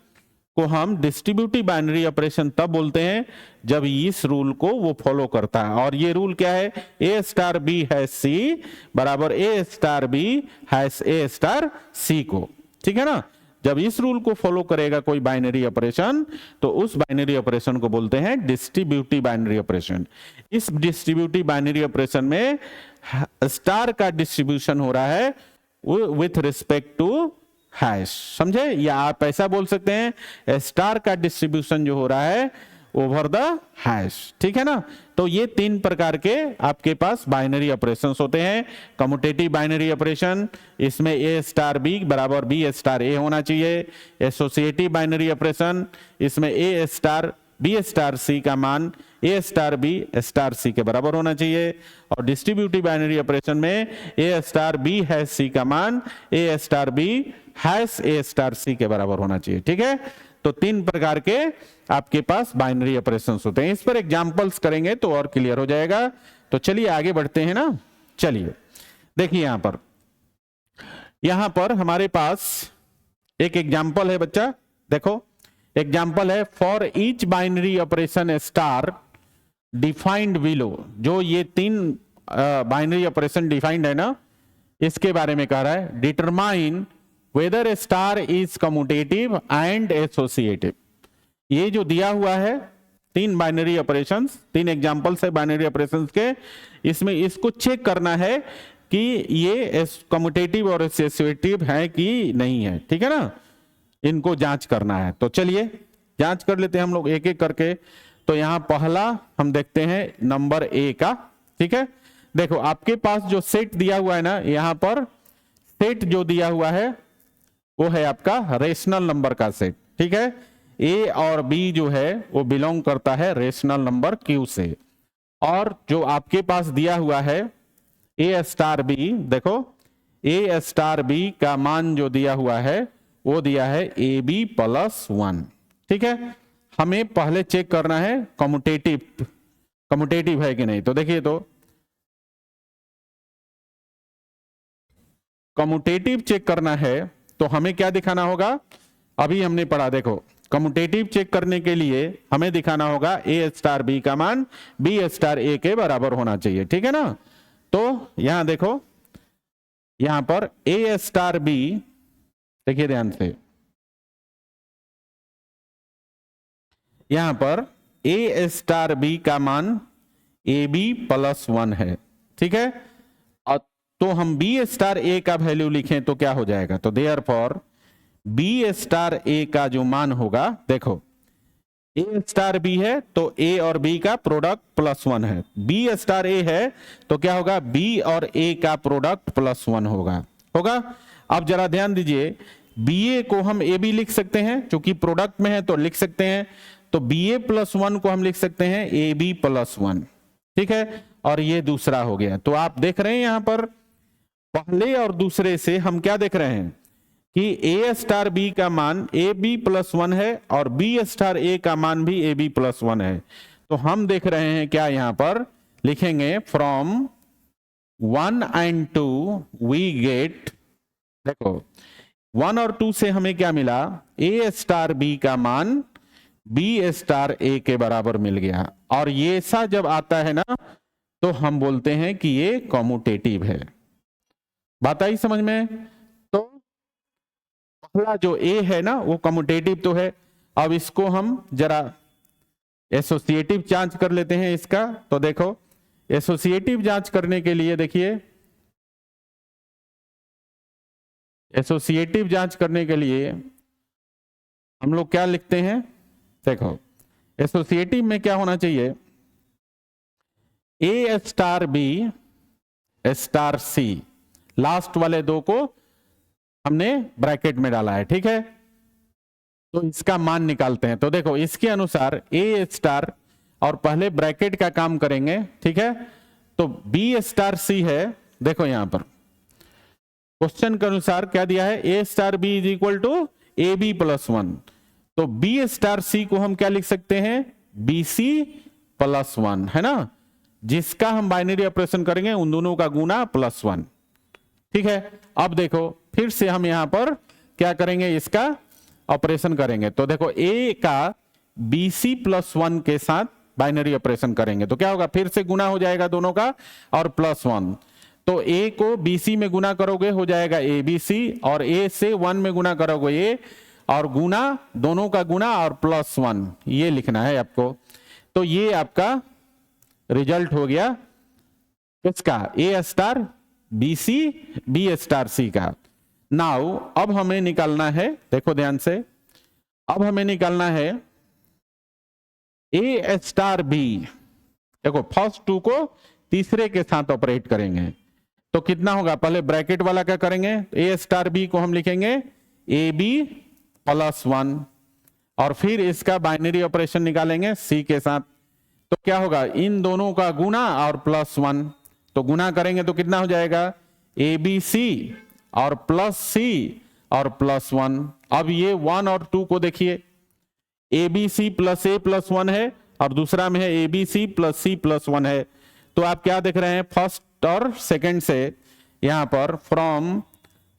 को हम डिस्ट्रीब्यूटिव बाइनरी ऑपरेशन तब बोलते हैं जब इस रूल को वो फॉलो करता है, और ये रूल क्या है, ए स्टार बी हैश सी बराबर ए star B hash A star C को। ठीक है ना, जब इस रूल को फॉलो करेगा कोई बाइनरी ऑपरेशन तो उस बाइनरी ऑपरेशन को बोलते हैं डिस्ट्रीब्यूटिव बाइनरी ऑपरेशन। इस डिस्ट्रीब्यूटिव बाइनरी ऑपरेशन में स्टार का डिस्ट्रीब्यूशन हो रहा है विथ रिस्पेक्ट टू हैश, समझे, या आप ऐसा बोल सकते हैं स्टार का डिस्ट्रीब्यूशन जो हो रहा है ओवर द हैश। ठीक है ना, तो ये तीन प्रकार के आपके पास बाइनरी ऑपरेशंस होते हैं। कम्यूटेटिव बाइनरी ऑपरेशन, इसमें ए स्टार बी बराबर बी स्टार ए होना चाहिए। एसोसिएटिव बाइनरी ऑपरेशन, इसमें ए स्टार बी स्टार सी का मान ए स्टार बी स्टार सी के बराबर होना चाहिए। और डिस्ट्रीब्यूटिव बाइनरी ऑपरेशन में ए स्टार बी हैश सी का मान ए star B hash A star सी के बराबर होना चाहिए। ठीक है, तो तीन प्रकार के आपके पास बाइनरी ऑपरेशंस होते हैं। इस पर एग्जांपल्स करेंगे तो और क्लियर हो जाएगा। तो चलिए आगे बढ़ते हैं ना। चलिए देखिए यहां पर हमारे पास एक एग्जांपल है बच्चा, देखो एग्जांपल है for each binary operation star defined below. जो ये तीन बाइनरी ऑपरेशन डिफाइंड है ना, इसके बारे में कह रहा है determine whether A star is commutative and associative. ये जो दिया हुआ है तीन बाइनरी ऑपरेशंस, तीन एग्जांपल्स है बाइनरी ऑपरेशंस के, इसमें इसको चेक करना है कि ये कम्यूटेटिव और एसोसिएटिव है कि नहीं है। ठीक है ना, इनको जांच करना है। तो चलिए जांच कर लेते हैं हम लोग एक एक करके। तो यहां पहला हम देखते हैं नंबर ए का। ठीक है, देखो आपके पास जो सेट दिया हुआ है ना, यहां पर सेट जो दिया हुआ है वो है आपका रेशनल नंबर का सेट। ठीक है, ए और बी जो है वो बिलोंग करता है रेशनल नंबर क्यू से। और जो आपके पास दिया हुआ है ए स्टार बी, देखो ए स्टार बी का मान जो दिया हुआ है वो दिया है ए बी प्लस 1। ठीक है, हमें पहले चेक करना है कम्यूटेटिव है कि नहीं। तो देखिए, तो कम्यूटेटिव चेक करना है तो हमें क्या दिखाना होगा, अभी हमने पढ़ा, देखो कम्यूटेटिव चेक करने के लिए हमें दिखाना होगा ए स्टार बी का मान बी स्टार ए के बराबर होना चाहिए। ठीक है ना, तो यहां देखो यहां पर ए स्टार बी, देखिए ध्यान से, यहां पर ए स्टार बी का मान ए बी प्लस 1 है, ठीक है। और तो हम बी स्टार ए का वैल्यू लिखें तो क्या हो जाएगा, तो देयरफॉर बी स्टार ए का जो मान होगा, देखो ए स्टार बी है तो ए और बी का प्रोडक्ट प्लस 1 है, बी स्टार ए है तो क्या होगा, बी और ए का प्रोडक्ट प्लस 1 होगा। अब जरा ध्यान दीजिए, बी ए को हम ए बी लिख सकते हैं, क्योंकि प्रोडक्ट में है तो लिख सकते हैं, तो बी ए प्लस 1 को हम लिख सकते हैं ए बी प्लस 1, ठीक है। और ये दूसरा हो गया। तो आप देख रहे हैं यहां पर पहले और दूसरे से हम क्या देख रहे हैं कि ए स्टार बी का मान ए बी प्लस 1 है और बी स्टार ए का मान भी ए बी प्लस 1 है। तो हम देख रहे हैं क्या, यहां पर लिखेंगे फ्रॉम 1 and 2 वी गेट, देखो 1 और 2 से हमें क्या मिला, ए स्टार बी का मान बी स्टार ए के बराबर मिल गया। और ये सा जब आता है ना तो हम बोलते हैं कि ये कॉम्यूटेटिव है। बात आई समझ में? तो पहला जो ए है ना वो कम्यूटेटिव तो है। अब इसको हम जरा एसोसिएटिव जांच कर लेते हैं इसका। तो देखो एसोसिएटिव जांच करने के लिए, देखिए एसोसिएटिव जांच करने के लिए हम लोग क्या लिखते हैं, देखो एसोसिएटिव में क्या होना चाहिए, ए स्टार बी स्टार सी, लास्ट वाले दो को हमने ब्रैकेट में डाला है, ठीक है। तो इसका मान निकालते हैं। तो देखो इसके अनुसार ए स्टार, और पहले ब्रैकेट का काम करेंगे, ठीक है। तो बी स्टार सी है, देखो यहां पर क्वेश्चन के अनुसार क्या दिया है, A star B is equal to A B plus 1। तो बी स्टार सी को हम क्या लिख सकते हैं, बी सी प्लस 1, है ना। जिसका हम बाइनरी ऑपरेशन करेंगे उन दोनों का गुना प्लस 1, ठीक है। अब देखो फिर से हम यहां पर क्या करेंगे, इसका ऑपरेशन करेंगे। तो देखो ए का बी सी प्लस 1 के साथ बाइनरी ऑपरेशन करेंगे तो क्या होगा, फिर से गुना हो जाएगा दोनों का और प्लस 1। तो ए को बी सी में गुना करोगे हो जाएगा ए बी सी, और ए से 1 में गुना करोगे ए, और गुना दोनों का गुना और प्लस 1, ये लिखना है आपको। तो ये आपका रिजल्ट हो गया किसका, A star B C B star C का। नाउ अब हमें निकालना है, देखो ध्यान से, अब हमें निकालना है ए स्टार बी। देखो फर्स्ट 2 को तीसरे के साथ ऑपरेट करेंगे तो कितना होगा, पहले ब्रैकेट वाला क्या करेंगे, ए स्टार बी को हम लिखेंगे ए बी प्लस 1, और फिर इसका बाइनरी ऑपरेशन निकालेंगे सी के साथ। तो क्या होगा, इन दोनों का गुना और प्लस 1, तो गुना करेंगे तो कितना हो जाएगा, ए बी सी और प्लस सी और प्लस 1। अब ये 1 और 2 को देखिए, A B C plus A plus 1 है और दूसरा में है A B C plus C plus 1 है। तो आप क्या देख रहे हैं, फर्स्ट और सेकंड से यहां पर from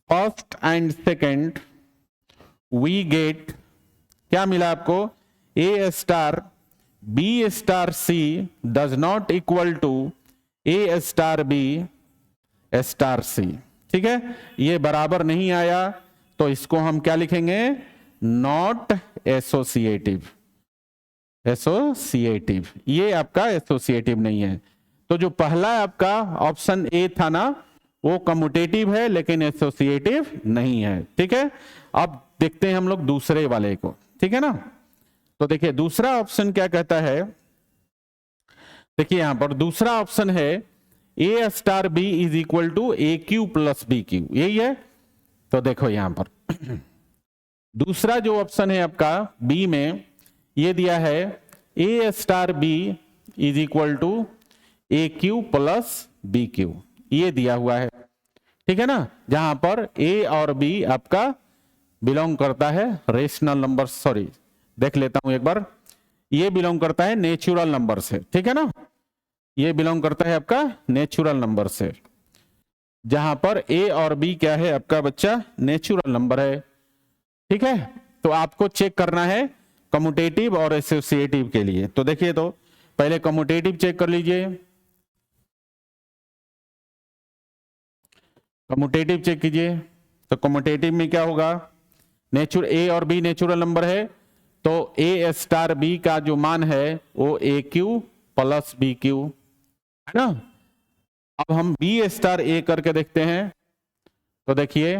first and second we get, क्या मिला आपको, A star B star C does not equal to A star B star C, ठीक है। ये बराबर नहीं आया तो इसको हम क्या लिखेंगे, नॉट एसोसिएटिव, एसोसिएटिव, ये आपका एसोसिएटिव नहीं है। तो जो पहला आपका ऑप्शन ए था ना वो कम्यूटेटिव है लेकिन एसोसिएटिव नहीं है, ठीक है। अब देखते हैं हम लोग दूसरे वाले को, ठीक है ना। तो देखिए दूसरा ऑप्शन क्या कहता है, देखिए यहां पर दूसरा ऑप्शन है A star B is equal to A cube plus B cube, यही है। तो देखो यहां पर दूसरा जो ऑप्शन है आपका बी में ये दिया है A star B is equal to A cube plus B cube, ये दिया हुआ है, ठीक है ना। जहां पर ए और बी आपका बिलोंग करता है रेशनल नंबर, सॉरी देख लेता हूं एक बार, ये बिलोंग करता है नेचुरल नंबर से, ठीक है ना। ये बिलोंग करता है आपका नेचुरल नंबर से, जहां पर ए और बी क्या है आपका बच्चा, नेचुरल नंबर है, ठीक है। तो आपको चेक करना है कम्यूटेटिव और एसोसिएटिव के लिए। तो देखिए, तो पहले कम्यूटेटिव चेक कर लीजिए। कम्यूटेटिव चेक कीजिए, तो कम्यूटेटिव में क्या होगा, नेचुरल ए और बी नेचुरल नंबर है, तो ए स्टार बी का जो मान है वो ए क्यू प्लस बी क्यू है ना। अब हम बी स्टार ए करके देखते हैं, तो देखिए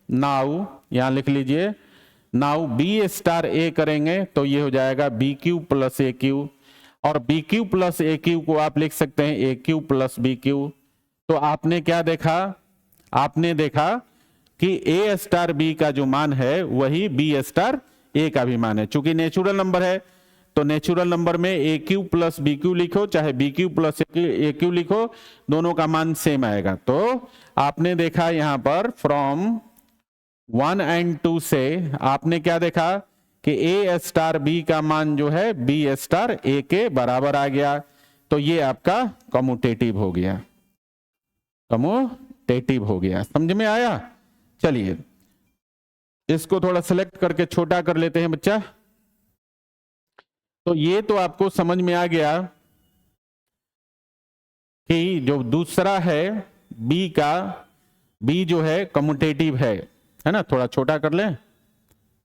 नाउ यहां लिख लीजिए, नाउ बी स्टार ए करेंगे तो ये हो जाएगा बी क्यू प्लस ए क्यू, और बी क्यू प्लस ए क्यू को आप लिख सकते हैं ए क्यू प्लस बी क्यू। तो आपने क्या देखा, आपने देखा कि ए स्टार बी का जो मान है वही बी स्टार ए का भी मान है। चूंकि नेचुरल नंबर है तो नेचुरल नंबर में ए क्यू प्लस बी क्यू लिखो, चाहे बी क्यू प्लस ए क्यू लिखो, दोनों का मान सेम आएगा। तो आपने देखा यहां पर फ्रॉम 1 और 2 से आपने क्या देखा कि ए स्टार बी का मान जो है बी स्टार ए के बराबर आ गया, तो ये आपका कम्यूटेटिव हो गया, कम्यूटेटिव हो गया। समझ में आया? चलिए इसको थोड़ा सेलेक्ट करके छोटा कर लेते हैं बच्चा। तो ये तो आपको समझ में आ गया कि जो दूसरा है बी का, बी जो है कम्यूटेटिव है ना। थोड़ा छोटा कर लें,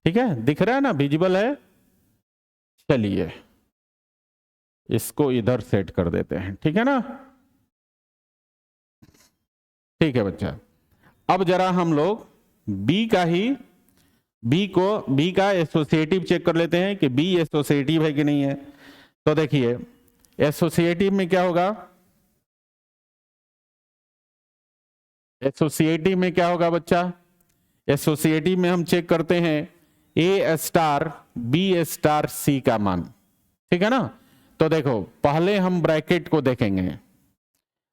ठीक है, दिख रहा है ना, विजिबल है। चलिए इसको इधर सेट कर देते हैं, ठीक है ना। ठीक है बच्चा, अब जरा हम लोग बी का ही, बी का एसोसिएटिव चेक कर लेते हैं कि बी एसोसिएटिव है कि नहीं है। तो देखिए एसोसिएटिव में क्या होगा, एसोसिएटिव में क्या होगा बच्चा, एसोसिएटिव में हम चेक करते हैं ए स्टार बी स्टार सी का मान, ठीक है ना। तो देखो पहले हम ब्रैकेट को देखेंगे,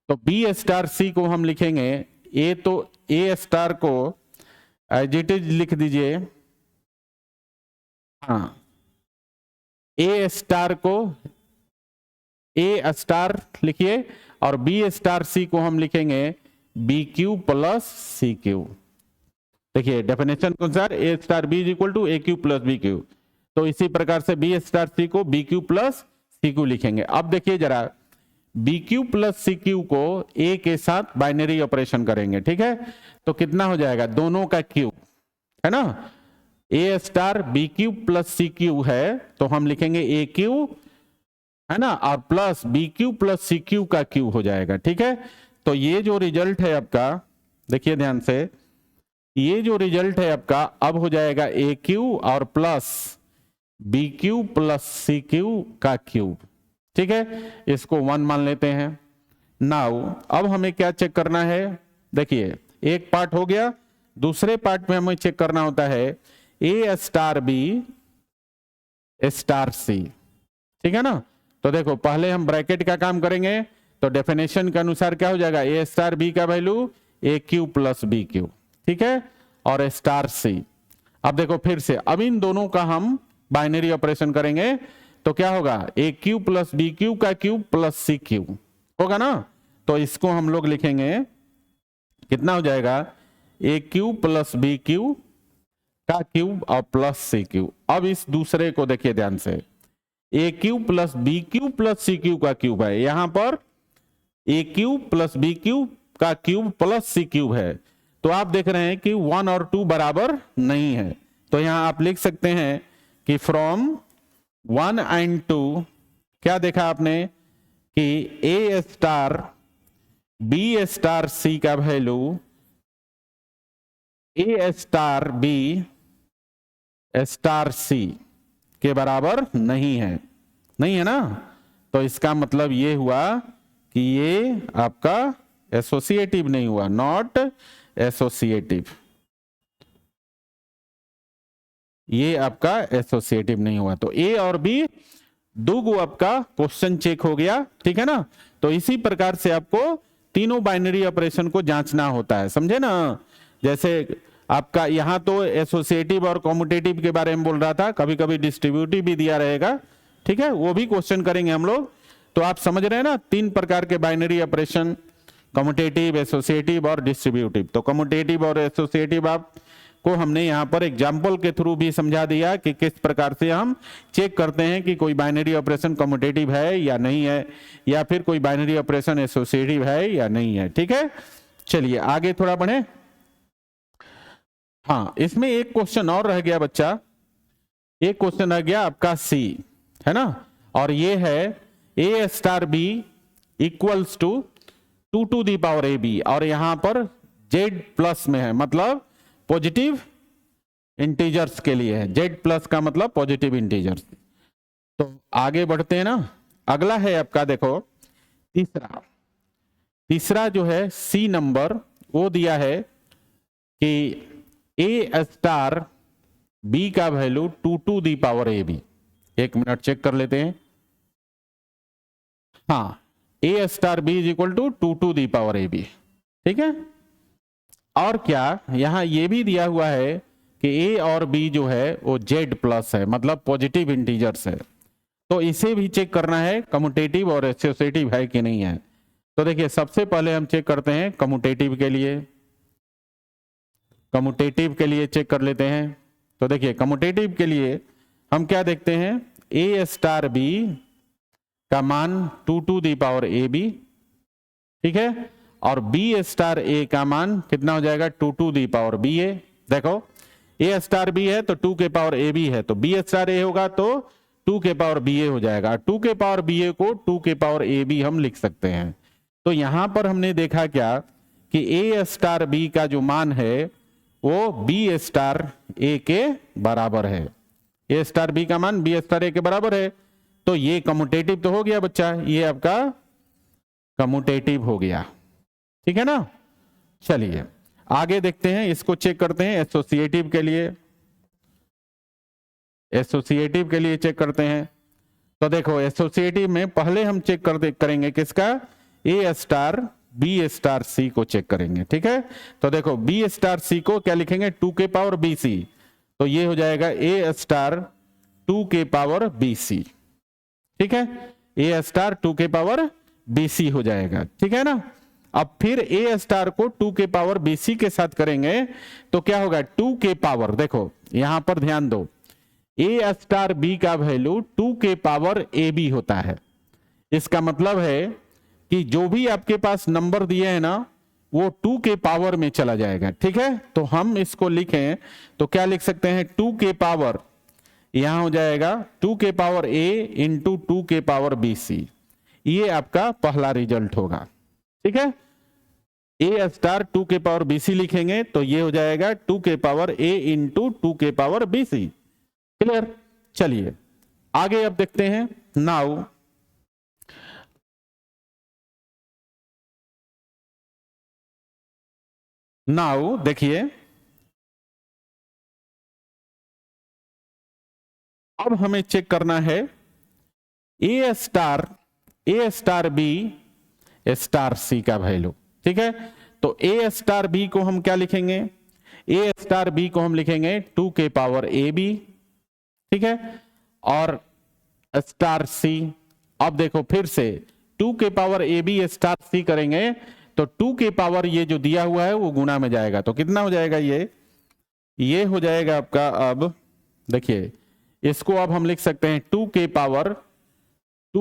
तो बी स्टार सी को हम लिखेंगे ए, तो ए स्टार को एज इट इज लिख दीजिए, हाँ ए स्टार को ए स्टार लिखिए, और बी स्टार सी को हम लिखेंगे B cube plus C cube. देखिए डेफिनेशन के अनुसार A star B is equal to A cube plus B cube, तो इसी प्रकार से बी स्टार सी को B cube plus C cube लिखेंगे। अब देखिए जरा B cube plus C cube को ए के साथ बाइनरी ऑपरेशन करेंगे, ठीक है, तो कितना हो जाएगा, दोनों का क्यूब है ना। A star B cube plus C cube है तो हम लिखेंगे ए क्यू है ना, और plus B cube plus C cube का क्यू हो जाएगा, ठीक है। तो ये जो रिजल्ट है आपका, देखिए ध्यान से, ये जो रिजल्ट है आपका अब हो जाएगा ए क्यू और plus B cube plus C cube का क्यूब, ठीक है। इसको 1 मान लेते हैं। नाउ अब हमें क्या चेक करना है, देखिए एक पार्ट हो गया, दूसरे पार्ट में हमें चेक करना होता है A star B star C, ठीक है ना। तो देखो पहले हम ब्रैकेट का काम करेंगे, तो डेफिनेशन के अनुसार क्या हो जाएगा, ए स्टार बी का वैल्यू ए क्यू प्लस बी क्यू, ठीक है, और स्टार सी। अब देखो फिर से अब इन दोनों का हम बाइनरी ऑपरेशन करेंगे, तो क्या होगा, ए क्यू प्लस बी क्यू का क्यूब प्लस सी क्यू होगा ना। तो इसको हम लोग लिखेंगे, कितना हो जाएगा, A cube plus B cube का क्यूब और प्लस सी क्यू। अब इस दूसरे को देखिए ध्यान से, A cube plus B cube plus C cube का क्यूब है, यहां पर A cube plus B cube का क्यूब प्लस सी क्यूब है, तो आप देख रहे हैं कि 1 और 2 बराबर नहीं है। तो यहां आप लिख सकते हैं कि फ्रॉम 1 और 2 क्या देखा आपने कि A star B star C का वैल्यू ए स्टार बी स्टार सी के बराबर नहीं है, नहीं है ना। तो इसका मतलब ये हुआ कि ये आपका एसोसिएटिव नहीं हुआ, नॉट एसोसिएटिव, ये आपका एसोसिएटिव नहीं हुआ। तो ए और बी दो आपका क्वेश्चन चेक हो गया, ठीक है ना। तो इसी प्रकार से आपको तीनों बाइनरी ऑपरेशन को जांचना होता है, समझे ना। जैसे आपका यहां तो एसोसिएटिव और कम्यूटेटिव के बारे में बोल रहा था, कभी कभी डिस्ट्रीब्यूटिव भी दिया रहेगा, ठीक है, वो भी क्वेश्चन करेंगे हम लोग। तो आप समझ रहे हैं ना, 3 प्रकार के बाइनरी ऑपरेशन, कम्यूटेटिव, एसोसिएटिव और डिस्ट्रीब्यूटिव। तो कम्यूटेटिव और एसोसिएटिव आपको हमने यहाँ पर एग्जाम्पल के थ्रू भी समझा दिया कि किस प्रकार से हम चेक करते हैं कि कोई बाइनरी ऑपरेशन कम्यूटेटिव है या नहीं है, या फिर कोई बाइनरी ऑपरेशन एसोसिएटिव है या नहीं है, ठीक है। चलिए आगे थोड़ा बढ़े। हाँ, इसमें एक क्वेश्चन और रह गया बच्चा, एक क्वेश्चन रह गया आपका सी, है ना, और ये है A star B equals to 2 to the power A B, और यहां पर जेड प्लस में है, मतलब पॉजिटिव इंटीजर्स के लिए है, जेड प्लस का मतलब पॉजिटिव इंटीजर्स। तो आगे बढ़ते हैं ना, अगला है आपका देखो तीसरा जो है सी नंबर, वो दिया है कि ए स्टार बी का value 2 to the power A B. एक मिनट चेक कर लेते हैं। हाँ, A star B is equal to 2 to the power A B, ठीक है। और क्या यहां ये भी दिया हुआ है कि ए और बी जो है वो जेड प्लस है, मतलब पॉजिटिव इंटीजर्स है। तो इसे भी चेक करना है कम्यूटेटिव और एसोसिएटिव है कि नहीं है। तो देखिए सबसे पहले हम चेक करते हैं कम्यूटेटिव के लिए, कम्यूटेटिव के लिए चेक कर लेते हैं। तो देखिए कम्यूटेटिव के लिए हम क्या देखते हैं, ए स्टार बी का मान 2 to the power A B, ठीक है, और बी स्टार ए का मान कितना हो जाएगा 2 टू दी पावर बी ए। देखो ए स्टार बी है तो 2 के पावर ए बी है, तो बी स्टार ए होगा तो 2 के पावर बी ए हो जाएगा। 2 के पावर बी ए को 2 के पावर ए बी हम लिख सकते हैं। तो यहां पर हमने देखा क्या कि ए स्टार बी का जो मान है वो बी स्टार ए के बराबर है, ए स्टार बी का मान बी स्टार ए के बराबर है। तो ये कम्यूटेटिव तो हो गया बच्चा, ये आपका कम्यूटेटिव हो गया, ठीक है ना। चलिए आगे देखते हैं, इसको चेक करते हैं एसोसिएटिव के लिए, एसोसिएटिव के लिए चेक करते हैं। तो देखो एसोसिएटिव में पहले हम चेक करेंगे किसका, A star B star C को चेक करेंगे, ठीक है। तो देखो बी स्टार सी को क्या लिखेंगे 2 के पावर बी सी, तो ये हो जाएगा ए स्टार 2 के पावर बी सी, ठीक है, ए स्टार 2 के पावर बी सी हो जाएगा, ठीक है ना। अब फिर ए स्टार को 2 के पावर बी सी के साथ करेंगे तो क्या होगा 2 के पावर, देखो यहां पर ध्यान दो, ए स्टार बी का वैल्यू 2 के पावर ए बी होता है। इसका मतलब है कि जो भी आपके पास नंबर दिए हैं ना वो 2 के पावर में चला जाएगा, ठीक है। तो हम इसको लिखें तो क्या लिख सकते हैं 2 के पावर, यहां हो जाएगा 2 के पावर ए इंटू 2 के पावर बी सी, ये आपका पहला रिजल्ट होगा, ठीक है। ए स्टार 2 के पावर बी सी लिखेंगे तो ये हो जाएगा 2 के पावर ए इंटू 2 के पावर बी सी, क्लियर। चलिए आगे अब देखते हैं। नाउ देखिए अब हमें चेक करना है A star B star C का वैल्यू, ठीक है। तो ए स्टार बी को हम क्या लिखेंगे, ए स्टार बी को हम लिखेंगे 2 के पावर ए बी, ठीक है, और स्टार सी, अब देखो फिर से 2 के पावर ए बी स्टार सी करेंगे तो 2 के पावर ये जो दिया हुआ है वो गुना में जाएगा, तो कितना हो जाएगा ये हो जाएगा आपका, अब देखिए इसको अब हम लिख सकते हैं 2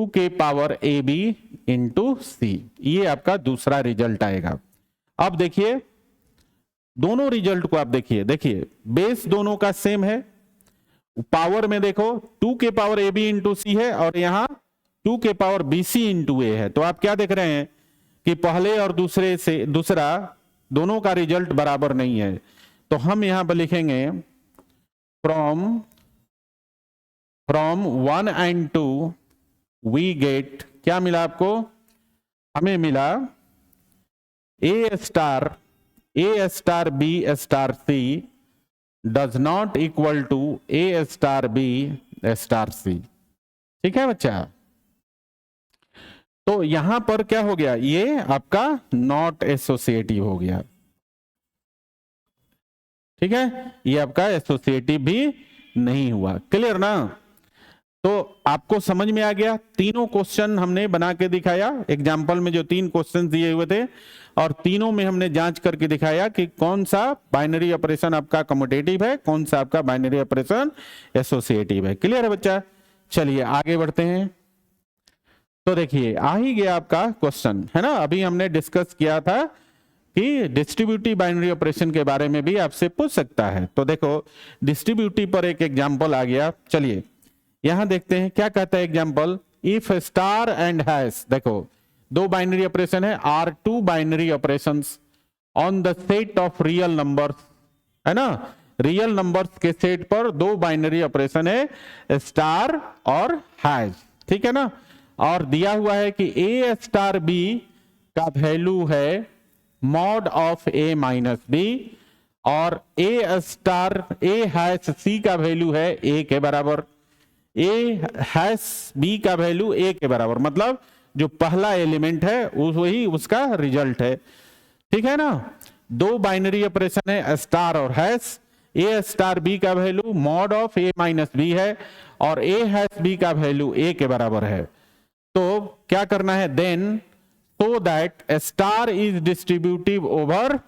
के पावर ए बी इंटू सी, ये आपका दूसरा रिजल्ट आएगा। अब देखिए दोनों रिजल्ट को आप देखिए बेस दोनों का सेम है, पावर में देखो 2 के पावर ए बी इंटू सी है और यहां 2 के पावर बी सी इंटू ए है। तो आप क्या देख रहे हैं कि पहले और दूसरा दोनों का रिजल्ट बराबर नहीं है, तो हम यहां पर लिखेंगे फ्रॉम 1 and 2 वी गेट, क्या मिला आपको, हमें मिला A star B star C does not equal to A star B star C, ठीक है बच्चा। तो यहां पर क्या हो गया, ये आपका नॉट एसोसिएटिव हो गया, ठीक है, ये आपका एसोसिएटिव भी नहीं हुआ, क्लियर ना। तो आपको समझ में आ गया, तीनों क्वेश्चन हमने बना के दिखाया, एग्जाम्पल में जो 3 क्वेश्चन दिए हुए थे और तीनों में हमने जांच करके दिखाया कि कौन सा बाइनरी ऑपरेशन आपका कम्यूटेटिव है, कौन सा आपका बाइनरी ऑपरेशन एसोसिएटिव है, क्लियर है बच्चा। चलिए आगे बढ़ते हैं। तो देखिए आ ही गया आपका क्वेश्चन, है ना। अभी हमने डिस्कस किया था कि डिस्ट्रीब्यूटिव बाइनरी ऑपरेशन के बारे में भी आपसे पूछ सकता है। तो देखो डिस्ट्रीब्यूटिव पर एक एग्जांपल आ गया, चलिए यहां देखते हैं क्या कहता है example. If star and hash, देखो दो बाइनरी ऑपरेशन है, are two binary operations on the set of real numbers, है ना, रियल नंबर्स के सेट पर दो बाइनरी ऑपरेशन है स्टार और हैश, ठीक है ना। और दिया हुआ है कि ए स्टार बी का वैल्यू है mod of A minus B और ए स्टार ए हैश सी का वैल्यू है ए के बराबर, ए हैश बी का वैल्यू ए के बराबर, मतलब जो पहला एलिमेंट है वही उसका रिजल्ट है, ठीक है ना। दो बाइनरी ऑपरेशन है स्टार और हैश, ए स्टार बी का value mod of A minus B है और ए हैश बी का वैल्यू ए के बराबर है। तो क्या करना है then, so that star is distributive over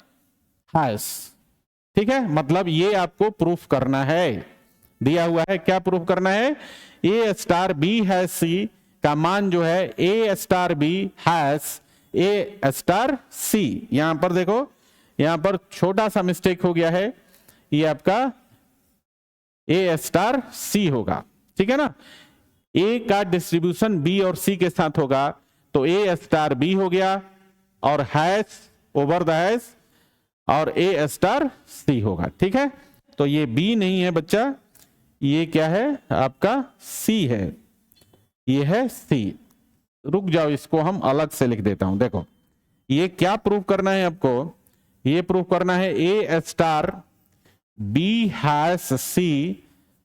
hash, ठीक है, मतलब ये आपको प्रूफ करना है, दिया हुआ है क्या प्रूफ करना है, ए स्टार बी हैश सी का मान जो है A star B hash A star सी। यहां पर देखो यहां पर छोटा सा मिस्टेक हो गया है, ये आपका ए स्टार सी होगा, ठीक है ना। ए का डिस्ट्रीब्यूशन बी और सी के साथ होगा तो ए स्टार बी हो गया और हैश ओवर द हैश और ए स्टार सी होगा, ठीक है। तो ये बी नहीं है बच्चा, ये क्या है आपका सी है, ये है सी। रुक जाओ, इसको हम अलग से लिख देता हूं। देखो ये क्या प्रूफ करना है आपको, ये प्रूफ करना है ए स्टार बी हैश सी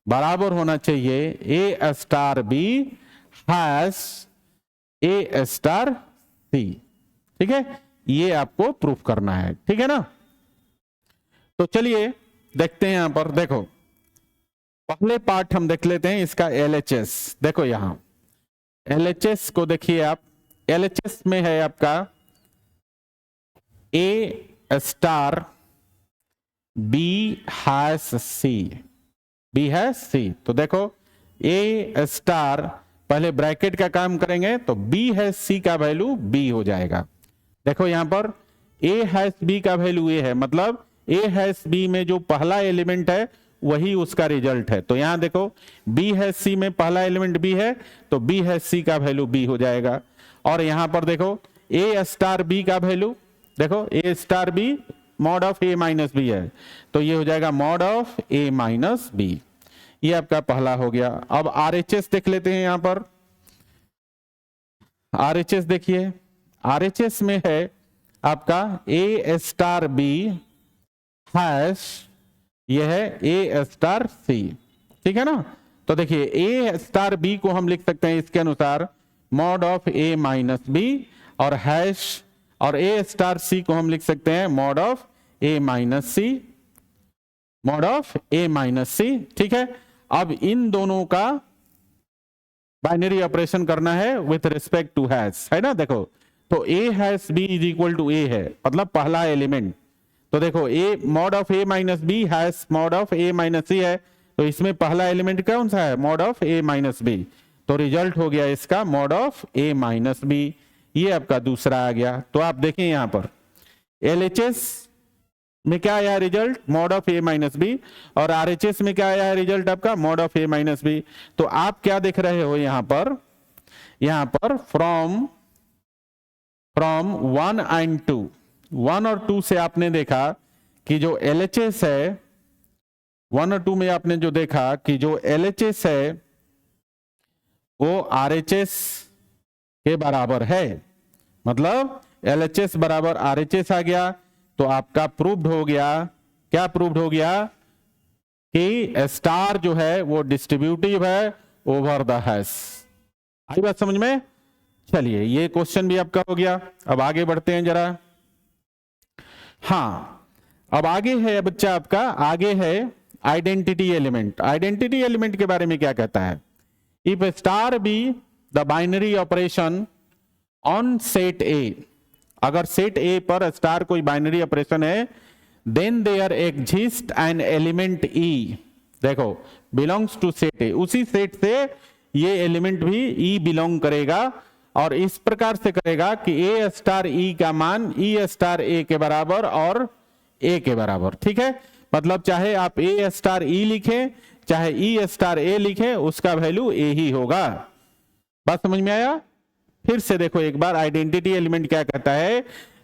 बराबर होना चाहिए ए star B hash A star C, ठीक है, ये आपको प्रूफ करना है, ठीक है ना। तो चलिए देखते हैं यहां पर, देखो पहले पार्ट हम देख लेते हैं इसका एलएचएस। देखो यहां एलएचएस को देखिए आप, एलएचएस में है आपका A star B hash C, B hash सी। तो देखो ए स्टार पहले ब्रैकेट का काम करेंगे तो बी हैश सी का वैल्यू बी हो जाएगा। देखो यहां पर ए हैश बी का वैल्यू ए है, मतलब ए हैश बी में जो पहला एलिमेंट है वही उसका रिजल्ट है। तो यहां देखो बी हैश सी में पहला एलिमेंट बी है तो बी हैश सी का वैल्यू बी हो जाएगा। और यहां पर देखो ए स्टार बी का वैल्यू, देखो A star B mod of A minus B है तो ये हो जाएगा mod of A minus B, ये आपका पहला हो गया। अब आरएचएस देख लेते हैं, यहां पर आरएचएस देखिए, आरएचएस में है आपका ए स्टार बी हैश, यह है ए स्टार सी, ठीक है ना। तो देखिए ए स्टार बी को हम लिख सकते हैं इसके अनुसार mod of A minus B और हैश, और ए स्टार सी को हम लिख सकते हैं mod of A minus C, mod of A minus C, ठीक है। अब इन दोनों का बाइनरी ऑपरेशन करना है विथ रिस्पेक्ट टू हैश, है ना। देखो तो A hash B is equal to A है, मतलब पहला एलिमेंट। तो देखो A mod of A minus B hash mod of A minus C है, तो इसमें पहला एलिमेंट कौन सा है, mod of A minus B, तो रिजल्ट हो गया इसका mod of A minus B, ये आपका दूसरा आ गया। तो आप देखें यहां पर एलएचएस में क्या आया result, mod of A minus B, और आरएचएस में क्या आया है रिजल्ट आपका mod of A minus B. तो आप क्या देख रहे हो यहां पर फ्रॉम 1 एंड 2, 1 और 2 से आपने देखा कि जो एलएचएस है, 1 और 2 में आपने जो देखा कि जो एलएचएस है वो आरएचएस के बराबर है, मतलब एलएचएस बराबर आरएचएस आ गया। तो आपका प्रूव्ड हो गया, क्या प्रूव्ड हो गया कि स्टार जो है वो डिस्ट्रीब्यूटिव है ओवर द हैश। आई बात समझ में। चलिए ये क्वेश्चन भी आपका हो गया। अब आगे बढ़ते हैं जरा। हाँ अब आगे है बच्चा आपका, आगे है आइडेंटिटी एलिमेंट। आइडेंटिटी एलिमेंट के बारे में क्या कहता है, if star B the binary operation on set A, अगर सेट ए पर स्टार कोई बाइनरी ऑपरेशन है, then there exist an element E, देखो बिलोंग्स टू सेट ए, उसी सेट से ये एलिमेंट भी ई बिलोंग करेगा और इस प्रकार से करेगा कि ए स्टार ई का मान ई स्टार ए के बराबर और ए के बराबर। ठीक है, मतलब चाहे आप ए स्टार ई लिखें चाहे ई स्टार ए लिखें, उसका वैल्यू ए ही होगा। बात समझ में आया? फिर से देखो एक बार, आइडेंटिटी एलिमेंट क्या कहता है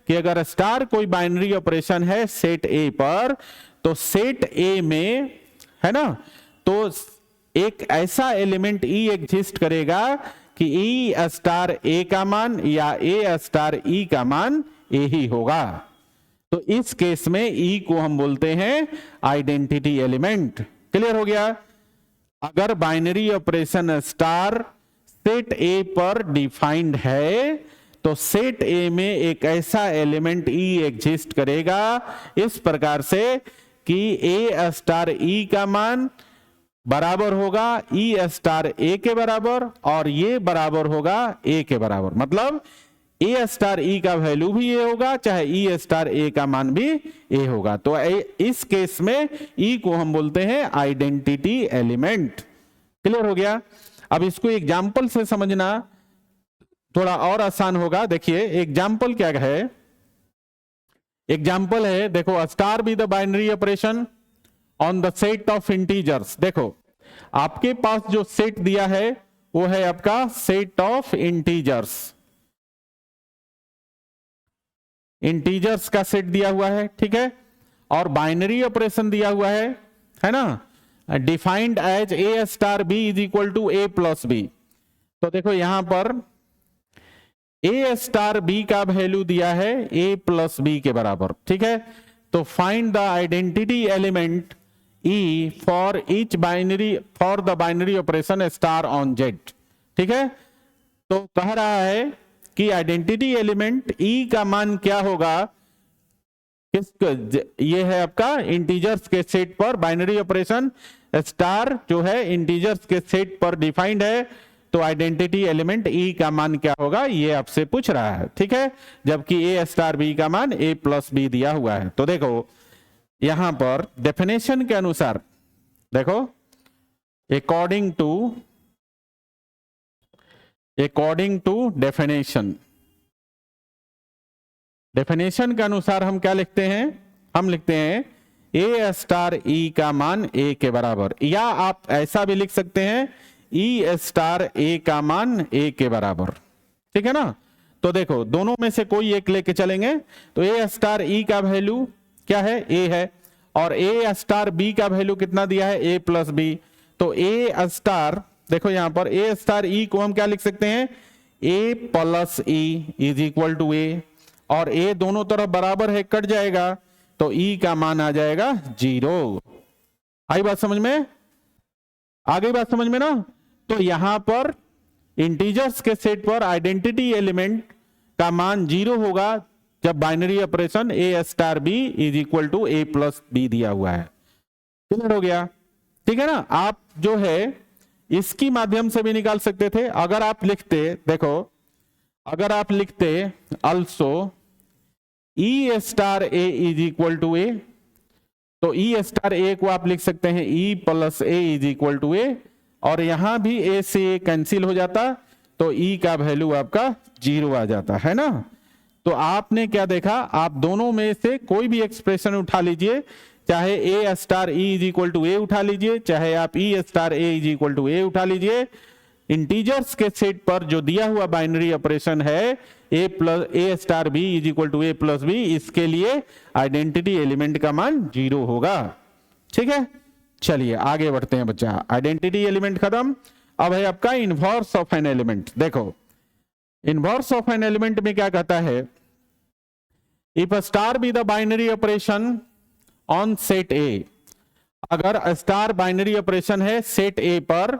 कि अगर स्टार कोई बाइनरी ऑपरेशन है सेट ए पर, तो सेट ए में, है ना, तो एक ऐसा एलिमेंट ई एग्जिस्ट करेगा कि ई स्टार ए का मान या ए स्टार ई का मान ए ही होगा। तो इस केस में ई को हम बोलते हैं आइडेंटिटी एलिमेंट। क्लियर हो गया? अगर binary operation star set A पर डिफाइंड है, तो सेट ए में एक ऐसा एलिमेंट ई एग्जिस्ट करेगा इस प्रकार से कि ए स्टार ई का मान बराबर होगा ई स्टार ए के बराबर और ये बराबर होगा ए के बराबर। मतलब ए स्टार ई का वैल्यू भी ए होगा चाहे ई स्टार ए का मान भी ए होगा। तो इस केस में ई को हम बोलते हैं आइडेंटिटी एलिमेंट। क्लियर हो गया? अब इसको एग्जाम्पल से समझना थोड़ा और आसान होगा। देखिए एग्जाम्पल क्या है, एग्जाम्पल है, देखो star B the binary operation on the set of integers. देखो आपके पास जो सेट दिया है वो है आपका सेट ऑफ इंटीजर्स, इंटीजर्स का सेट दिया हुआ है। ठीक है, और बाइनरी ऑपरेशन दिया हुआ है ना, defined as A star B is equal to A plus B. तो देखो यहां पर ए स्टार बी का वैल्यू दिया है ए प्लस बी के बराबर। ठीक है, तो find the identity element E for each binary for the binary operation star on Z. ठीक है, तो कह रहा है कि आइडेंटिटी एलिमेंट ई का मान क्या होगा, ये है आपका इंटीजर्स के सेट पर बाइनरी ऑपरेशन स्टार जो है इंटीजर्स के सेट पर डिफाइंड है, तो आइडेंटिटी एलिमेंट ई का मान क्या होगा ये आपसे पूछ रहा है। ठीक है, जबकि ए स्टार बी का मान ए प्लस बी दिया हुआ है। तो देखो यहां पर डेफिनेशन के अनुसार, देखो अकॉर्डिंग टू डेफिनेशन, डेफिनेशन के अनुसार हम क्या लिखते हैं, हम लिखते हैं ए स्टार ई का मान ए के बराबर, या आप ऐसा भी लिख सकते हैं ई स्टार ए का मान ए के बराबर। ठीक है ना, तो देखो दोनों में से कोई एक लेके चलेंगे। तो ए स्टार ई का वैल्यू क्या है, ए है, और ए स्टार बी का वैल्यू कितना दिया है, ए प्लस बी। तो ए स्टार, देखो यहां पर ए स्टार ई को हम क्या लिख सकते हैं, A plus E is equal to A, और ए दोनों तरफ बराबर है, कट जाएगा, तो ई का मान आ जाएगा 0। आई बात समझ में? आ गई बात समझ में ना? तो यहां पर इंटीजर्स के सेट पर आइडेंटिटी एलिमेंट का मान 0 होगा जब binary operation A star B is equal to A plus B दिया हुआ है। क्लियर हो गया? ठीक है ना, आप जो है इसकी माध्यम से भी निकाल सकते थे। अगर आप लिखते, देखो अगर आप लिखते also E star A is equal to A, तो ई स्टार ए को आप लिख सकते हैं E plus A is equal to A, और यहां भी ए से ए कैंसिल हो जाता, तो ई का वैल्यू आपका 0 आ जाता है ना। तो आपने क्या देखा, आप दोनों में से कोई भी एक्सप्रेशन उठा लीजिए, चाहे A star E is equal to A उठा लीजिए, चाहे आप E star A is equal to A उठा लीजिए, इंटीजर्स के सेट पर जो दिया हुआ बाइनरी ऑपरेशन है A star B is equal to A plus B, इसके लिए आइडेंटिटी एलिमेंट का मान 0 होगा। ठीक है, चलिए आगे बढ़ते हैं बच्चा। आइडेंटिटी एलिमेंट खत्म, अब है आपका इनवर्स ऑफ एन एलिमेंट। देखो इनवर्स ऑफ एन एलिमेंट में क्या कहता है, if star B the binary operation on set A, अगर स्टार बाइनरी ऑपरेशन है सेट ए पर,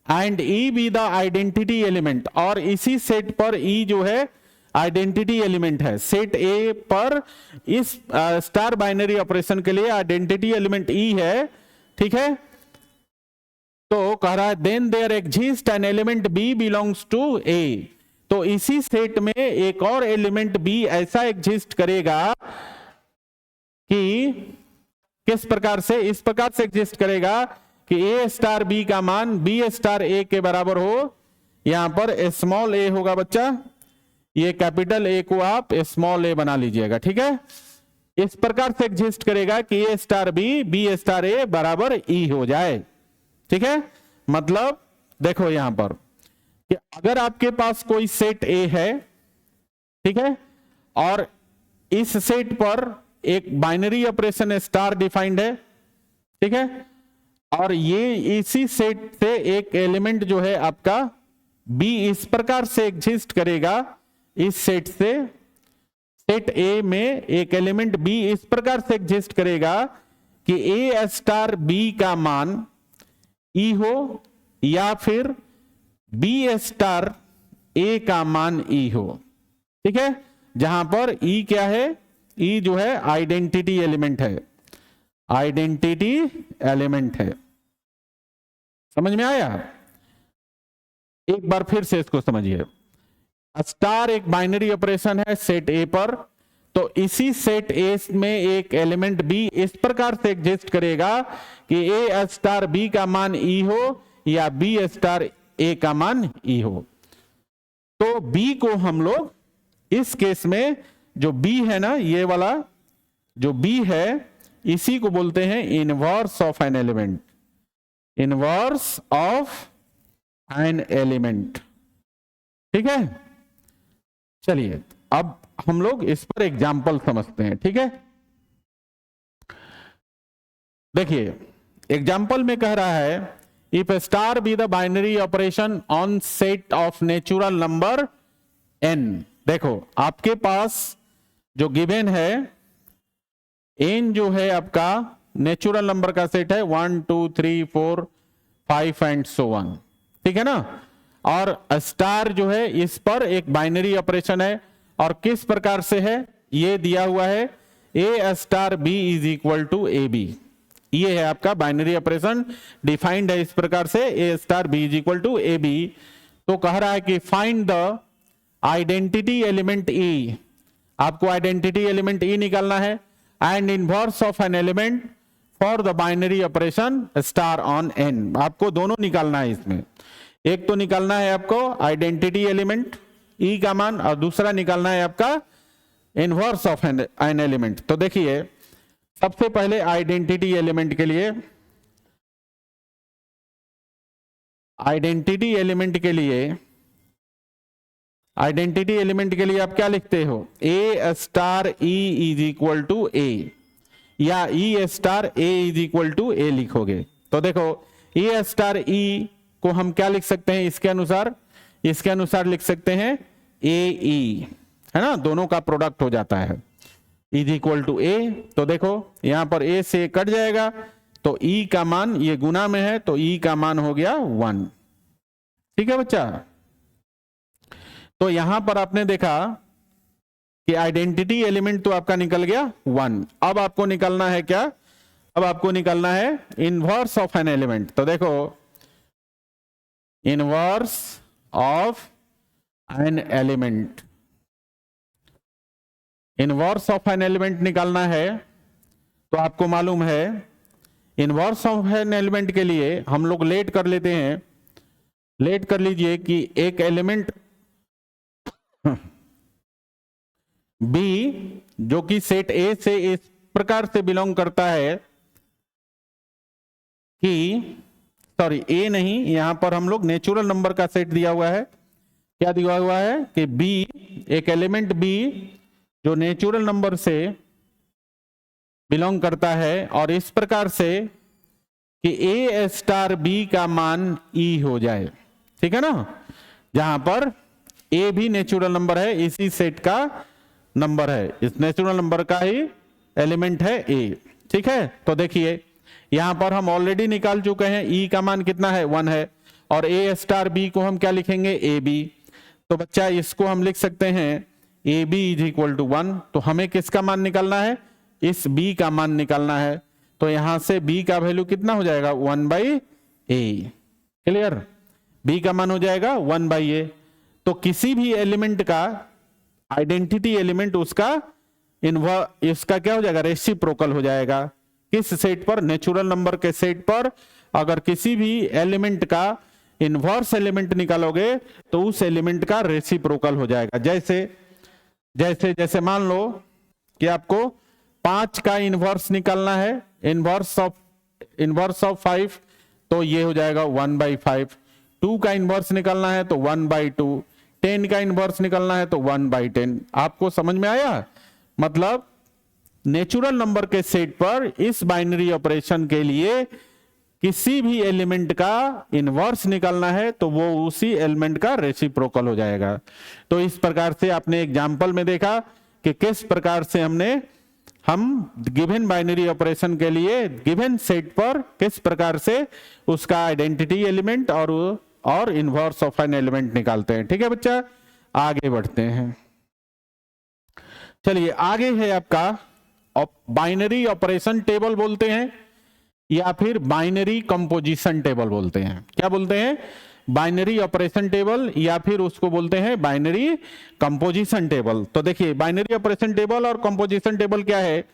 and E be the identity element, और इसी सेट पर ई जो है आइडेंटिटी एलिमेंट है, सेट ए पर इस स्टार बाइनरी ऑपरेशन के लिए आइडेंटिटी एलिमेंट ई है। ठीक है, तो कह रहा है then there exist an element B belongs to A, तो इसी सेट में एक और एलिमेंट बी ऐसा एग्जिस्ट करेगा कि किस प्रकार से, इस प्रकार से एग्जिस्ट करेगा कि ए स्टार बी का मान बी स्टार ए के बराबर हो, यहां पर स्मॉल ए होगा बच्चा, ये कैपिटल ए को आप स्मॉल ए बना लीजिएगा, ठीक है। इस प्रकार से एग्जिस्ट करेगा कि ए स्टार बी स्टार ए बराबर ई हो जाए, ठीक है। मतलब देखो यहां पर कि अगर आपके पास कोई सेट ए है, ठीक है, और इस सेट पर एक बाइनरी ऑपरेशन स्टार डिफाइंड है, ठीक है, और ये इसी सेट से एक एलिमेंट जो है आपका बी इस प्रकार से एग्जिस्ट करेगा, इस सेट से सेट ए में एक एलिमेंट बी इस प्रकार से एग्जिस्ट करेगा कि ए स्टार बी का मान ई हो या फिर बी स्टार ए का मान ई हो, ठीक है। जहां पर ई क्या है, ई जो है आइडेंटिटी एलिमेंट है, आइडेंटिटी एलिमेंट है। समझ में आया? एक बार फिर से इसको समझिए। स्टार एक बाइनरी ऑपरेशन है सेट ए पर, तो इसी सेट ए में एक एलिमेंट बी इस प्रकार से एग्जिस्ट करेगा कि ए स्टार बी का मान ई हो या बी स्टार ए का मान ई हो। तो बी को हम लोग इस केस में, जो बी है ना, ये वाला जो बी है, इसी को बोलते हैं inverse of an element, inverse of an element, ठीक है। चलिए अब हम लोग इस पर एग्जाम्पल समझते हैं, ठीक है। देखिए एग्जाम्पल में कह रहा है if star B the binary operation on set of natural number n। देखो आपके पास जो गिवन है n जो है आपका नेचुरल नंबर का सेट है 1 2 3 4 5 एंड सो ऑन, ठीक है ना। और स्टार जो है इस पर एक बाइनरी ऑपरेशन है, और किस प्रकार से है ये दिया हुआ है, A star B is equal to A B. ये है आपका बाइनरी ऑपरेशन, डिफाइंड है इस प्रकार से, A star B is equal to A B. तो कह रहा है कि find the identity element E, आपको आइडेंटिटी एलिमेंट ई निकालना है, and inverse of an element for the binary operation star on N. आपको दोनों निकालना है इसमें, एक तो निकालना है आपको आइडेंटिटी एलिमेंट ई का मान, और दूसरा निकालना है आपका इनवर्स ऑफ एन एलिमेंट। तो देखिए सबसे पहले आइडेंटिटी एलिमेंट के लिए, आइडेंटिटी एलिमेंट के लिए, आइडेंटिटी एलिमेंट के लिए आप क्या लिखते हो, A star E is equal to A, या E star A is equal to A लिखोगे। तो देखो ए स्टार ई को हम क्या लिख सकते हैं, इसके अनुसार, इसके अनुसार लिख सकते हैं ए ई, है ना, दोनों का प्रोडक्ट हो जाता है, इज इक्वल टू ए। तो देखो यहां पर ए से कट जाएगा, तो ई का मान, ये गुना में है तो ई का मान हो गया 1, ठीक है बच्चा। तो यहां पर आपने देखा कि आइडेंटिटी एलिमेंट तो आपका निकल गया 1। अब आपको निकालना है क्या, अब आपको निकालना है इनवर्स ऑफ एन एलिमेंट। तो देखो inverse of an element, inverse of an element निकालना है, तो आपको मालूम है इनवर्स ऑफ एन एलिमेंट के लिए हम लोग लेट कर लेते हैं, लेट कर लीजिए कि एक एलिमेंट बी जो कि सेट ए से इस प्रकार से बिलोंग करता है कि, सॉरी ए नहीं, यहां पर हम लोग नेचुरल नंबर का सेट दिया हुआ है, क्या दिया हुआ है कि बी, एक एलिमेंट बी जो नेचुरल नंबर से बिलोंग करता है, और इस प्रकार से कि ए स्टार बी का मान ई हो जाए, ठीक है ना, जहां पर ए भी नेचुरल नंबर है, इसी सेट का नंबर है, इस नेचुरल नंबर का ही एलिमेंट है ए, ठीक है। तो देखिए यहां पर हम ऑलरेडी निकाल चुके हैं, ई का मान कितना है 1 है, और ए स्टार बी को हम क्या लिखेंगे, ए बी। तो बच्चा इसको हम लिख सकते हैं A B is equal to 1। तो हमें किसका मान निकालना है, इस बी का मान निकालना है। तो यहां से बी का वैल्यू कितना हो जाएगा 1/a, क्लियर, बी का मान हो जाएगा 1/a। तो किसी भी एलिमेंट का आइडेंटिटी एलिमेंट उसका इसका क्या हो जाएगा, रेसिप्रोकल हो जाएगा। किस सेट पर, नेचुरल नंबर के सेट पर अगर किसी भी एलिमेंट का इनवर्स एलिमेंट निकालोगे तो उस एलिमेंट का रेसिप्रोकल हो जाएगा। जैसे जैसे जैसे मान लो कि आपको 5 का इनवर्स निकालना है, इनवर्स ऑफ 5, तो ये हो जाएगा 1/5। 2 का इनवर्स निकालना है तो 1/2। 10 का इनवर्स निकालना है तो 1/10। आपको समझ में आया? मतलब नेचुरल नंबर के सेट पर इस बाइनरी ऑपरेशन के लिए किसी भी एलिमेंट का इनवर्स निकालना है तो वो उसी एलिमेंट का रेसिप्रोकल हो जाएगा। तो इस प्रकार से आपने एग्जाम्पल में देखा कि किस प्रकार से हम गिवन बाइनरी ऑपरेशन के लिए गिवन सेट पर किस प्रकार से उसका आइडेंटिटी एलिमेंट और इनवर्स ऑफ एन एलिमेंट निकालते हैं। ठीक है बच्चा, आगे बढ़ते हैं। चलिए आगे है आपका बाइनरी ऑपरेशन टेबल बोलते हैं या फिर बाइनरी कंपोजिशन टेबल बोलते हैं। क्या बोलते हैं? बाइनरी ऑपरेशन टेबल या फिर उसको बोलते हैं बाइनरी कंपोजिशन टेबल। तो देखिए बाइनरी ऑपरेशन टेबल और कंपोजिशन टेबल क्या है,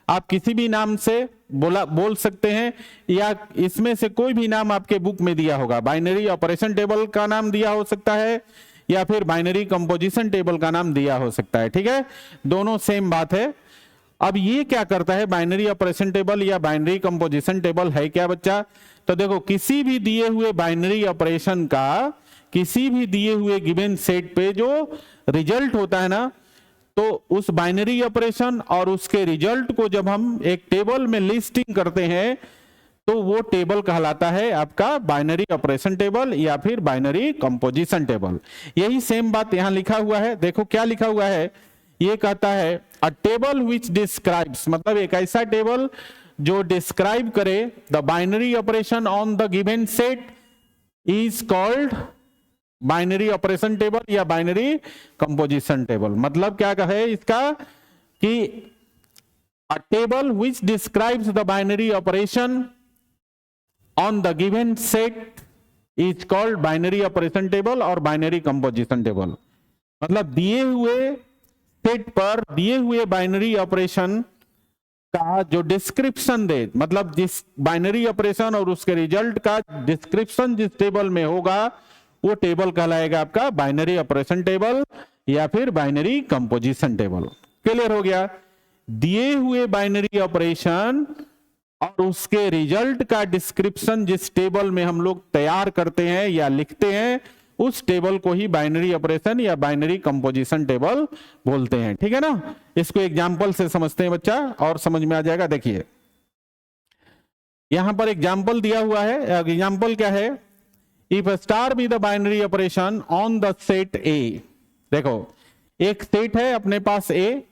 आप किसी भी नाम से बोल सकते हैं या इसमें से कोई भी नाम आपके बुक में दिया होगा। बाइनरी ऑपरेशन टेबल का नाम दिया हो सकता है या फिर बाइनरी कंपोजिशन टेबल का नाम दिया हो सकता है। ठीक है, दोनों सेम बात है। अब ये क्या करता है, बाइनरी ऑपरेशन टेबल या बाइनरी कंपोजिशन टेबल है क्या बच्चा? तो देखो किसी भी दिए हुए बाइनरी ऑपरेशन का किसी भी दिए हुए गिवन सेट पे जो रिजल्ट होता है ना, तो उस बाइनरी ऑपरेशन और उसके रिजल्ट को जब हम एक टेबल में लिस्टिंग करते हैं तो वो टेबल कहलाता है आपका बाइनरी ऑपरेशन टेबल या फिर बाइनरी कंपोजिशन टेबल। यही सेम बात यहां लिखा हुआ है। देखो क्या लिखा हुआ है, ये कहता है अ टेबल विच डिस्क्राइब्स, मतलब एक ऐसा टेबल जो डिस्क्राइब करे the binary operation on the given set is called binary operation table या बाइनरी कंपोजिशन टेबल। मतलब क्या कहे इसका कि अ table which describes the binary operation on the given set is called binary operation table और binary composition table. मतलब दिए हुए सेट पर दिए हुए बाइनरी ऑपरेशन का जो डिस्क्रिप्शन दे, मतलब जिस बाइनरी ऑपरेशन और उसके रिजल्ट का डिस्क्रिप्शन जिस टेबल में होगा वो टेबल कहलाएगा आपका बाइनरी ऑपरेशन टेबल या फिर बाइनरी कंपोजिशन टेबल। क्लियर हो गया? दिए हुए बाइनरी ऑपरेशन और उसके रिजल्ट का डिस्क्रिप्शन जिस टेबल में हम लोग तैयार करते हैं या लिखते हैं उस टेबल को ही बाइनरी ऑपरेशन या बाइनरी कंपोजिशन टेबल बोलते हैं। ठीक है ना? इसको एग्जांपल से समझते हैं बच्चा और समझ में आ जाएगा। देखिए यहां पर एग्जांपल दिया हुआ है। एग्जांपल क्या है, if star B the binary operation on the set ए। देखो एक सेट है अपने पास ए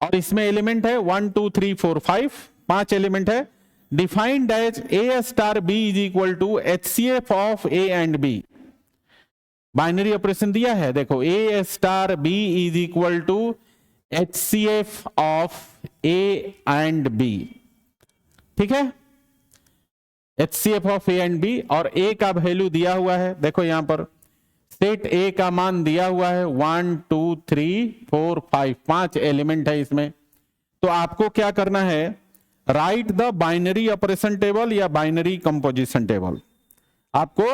और इसमें एलिमेंट है 1 2 3 4 5, 5 एलिमेंट है। Defined as A star B is equal to HCF of A and B. Binary operation दिया है, देखो A star B is equal to HCF of A and B. ठीक है, HCF of A and B और A का value दिया हुआ है। देखो यहां पर सेट ए का मान दिया हुआ है 1 2 3 4 5, 5 एलिमेंट है इसमें। तो आपको क्या करना है, right the binary operation table या बाइनरी कंपोजिशन टेबल। आपको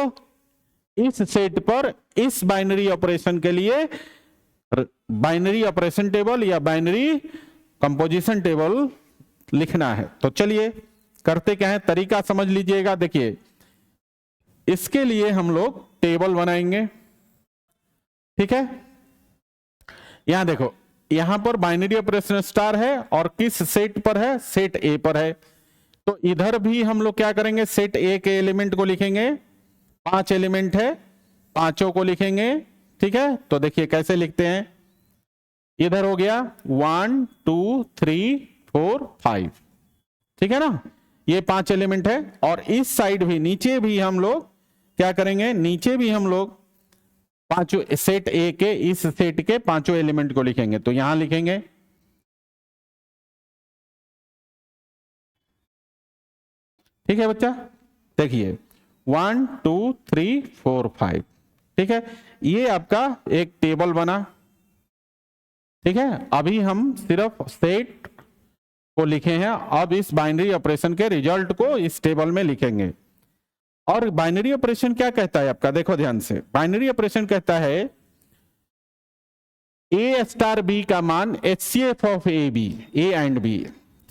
इस सेट पर इस बाइनरी ऑपरेशन के लिए बाइनरी ऑपरेशन टेबल या बाइनरी कंपोजिशन टेबल लिखना है। तो चलिए करते क्या है, तरीका समझ लीजिएगा। देखिए इसके लिए हम लोग टेबल बनाएंगे। ठीक है, यहां देखो यहां पर बाइनरी ऑपरेशन स्टार है और किस सेट पर है, सेट ए पर है। तो इधर भी हम लोग क्या करेंगे, सेट ए के एलिमेंट को लिखेंगे। 5 एलिमेंट है, पांचों को लिखेंगे। ठीक है, तो देखिए कैसे लिखते हैं। इधर हो गया 1 2 3 4 5। ठीक है ना, ये 5 एलिमेंट है। और इस साइड भी नीचे भी हम लोग क्या करेंगे, नीचे भी हम लोग पांचों सेट ए के इस सेट के 5 एलिमेंट को लिखेंगे। तो यहां लिखेंगे ठीक है बच्चा। देखिए 1 2 3 4 5। ठीक है, ये आपका एक टेबल बना। ठीक है, अभी हम सिर्फ सेट को लिखे हैं। अब इस बाइनरी ऑपरेशन के रिजल्ट को इस टेबल में लिखेंगे और बाइनरी ऑपरेशन क्या कहता है आपका, देखो ध्यान से, बाइनरी ऑपरेशन कहता है ए स्टार बी का मान HCF of A B, A and B,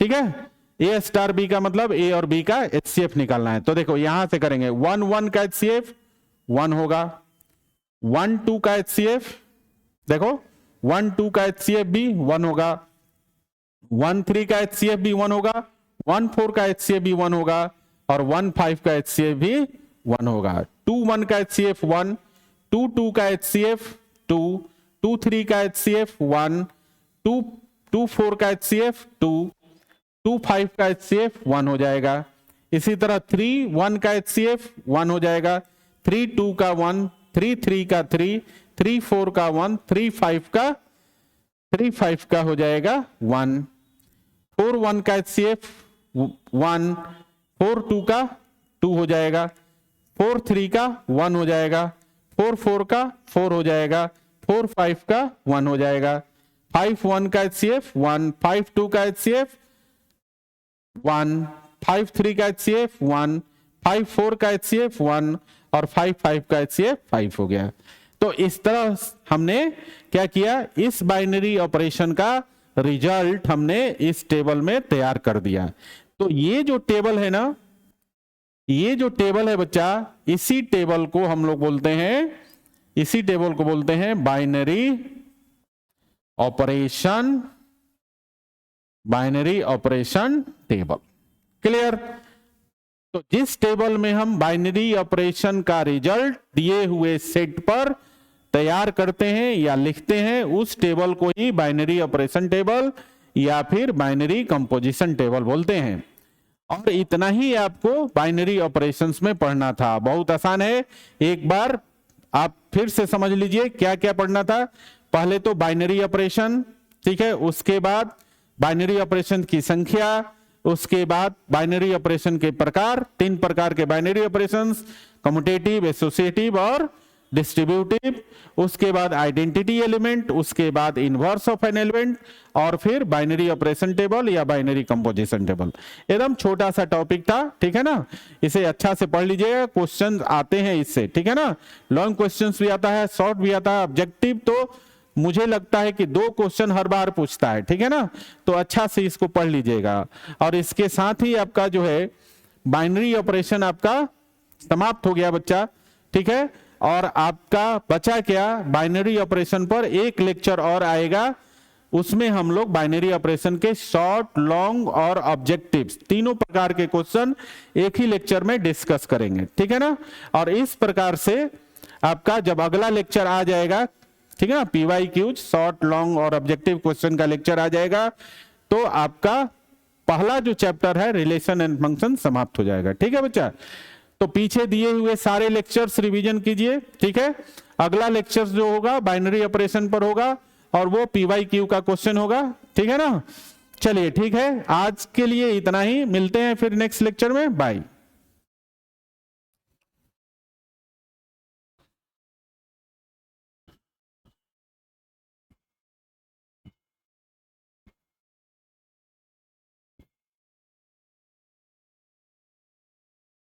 ठीक है। ए स्टार बी का मतलब ए और बी का HCF निकालना है। तो देखो यहां से करेंगे, 1 1 का HCF 1 होगा, 1 2 का HCF, देखो 1 2 का HCF भी 1 होगा, 1 3 का HCF भी 1 होगा, 1 4 का HCF भी 1 होगा, और 1 5 का HCF भी 1 होगा। 2 1 का HCF 1, 2 2 का HCF 2, 2 3 का HCF 1, 2 4 का HCF 2, 2 5 का HCF 1 हो जाएगा। इसी तरह 3 1 का HCF 1 हो जाएगा, 3 2 का 1, 3 3 का 3, 3 4 का 1, 3 5 का हो जाएगा 1, 4 1 का HCF 1, 4 2 का 2 हो जाएगा, 4 3 का 1 हो जाएगा, 4 4 का 4 हो जाएगा, 4 5 का 1 हो जाएगा, 5 1 का HCF 1, 5 2 का HCF 1, 5 3 का HCF 1, 5 4 का HCF 1, और 5 5 का HCF 5 हो गया। तो इस तरह हमने क्या किया, इस बाइनरी ऑपरेशन का रिजल्ट हमने इस टेबल में तैयार कर दिया। तो ये जो टेबल है ना, ये जो टेबल है बच्चा, इसी टेबल को हम लोग बोलते हैं, इसी टेबल को बोलते हैं binary operation, binary operation table. Clear? तो जिस टेबल में हम बाइनरी ऑपरेशन का रिजल्ट दिए हुए सेट पर तैयार करते हैं या लिखते हैं, उस टेबल को ही बाइनरी ऑपरेशन टेबल या फिर बाइनरी कंपोजिशन टेबल बोलते हैं। और इतना ही आपको बाइनरी ऑपरेशंस में पढ़ना था। बहुत आसान है, एक बार आप फिर से समझ लीजिए क्या क्या पढ़ना था। पहले तो बाइनरी ऑपरेशन, ठीक है, उसके बाद बाइनरी ऑपरेशन की संख्या, उसके बाद बाइनरी ऑपरेशन के प्रकार, 3 प्रकार के बाइनरी ऑपरेशंस, कम्यूटेटिव, एसोसिएटिव और डिस्ट्रीब्यूटिव, उसके बाद आइडेंटिटी एलिमेंट, उसके बाद इनवर्स ऑफ एन एलिमेंट, और फिर बाइनरी ऑपरेशन टेबल या बाइनरी कंपोजिशन टेबल। एकदम छोटा सा टॉपिक था, ठीक है ना। इसे अच्छा से पढ़ लीजिएगा, क्वेश्चन आते हैं इससे, ठीक है ना। लॉन्ग क्वेश्चंस भी आता है, शॉर्ट भी आता है। ऑब्जेक्टिव तो मुझे लगता है कि 2 क्वेश्चन हर बार पूछता है, ठीक है ना। तो अच्छा से इसको पढ़ लीजिएगा। और इसके साथ ही आपका जो है बाइनरी ऑपरेशन आपका समाप्त हो गया बच्चा, ठीक है। और आपका बचा क्या, बाइनरी ऑपरेशन पर एक लेक्चर और आएगा, उसमें हम लोग बाइनरी ऑपरेशन के शॉर्ट, लॉन्ग और ऑब्जेक्टिव्स, तीनों प्रकार के क्वेश्चन एक ही लेक्चर में डिस्कस करेंगे, ठीक है ना। और इस प्रकार से आपका जब अगला लेक्चर आ जाएगा, ठीक है ना, PYQ शॉर्ट, लॉन्ग और ऑब्जेक्टिव क्वेश्चन का लेक्चर आ जाएगा, तो आपका पहला जो चैप्टर है रिलेशन एंड फंक्शन समाप्त हो जाएगा, ठीक है बच्चा। तो पीछे दिए हुए सारे लेक्चर्स रिवीजन कीजिए, ठीक है। अगला लेक्चर जो होगा बाइनरी ऑपरेशन पर होगा, और वो PYQ का क्वेश्चन होगा, ठीक है ना। चलिए ठीक है, आज के लिए इतना ही, मिलते हैं फिर नेक्स्ट लेक्चर में, बाय।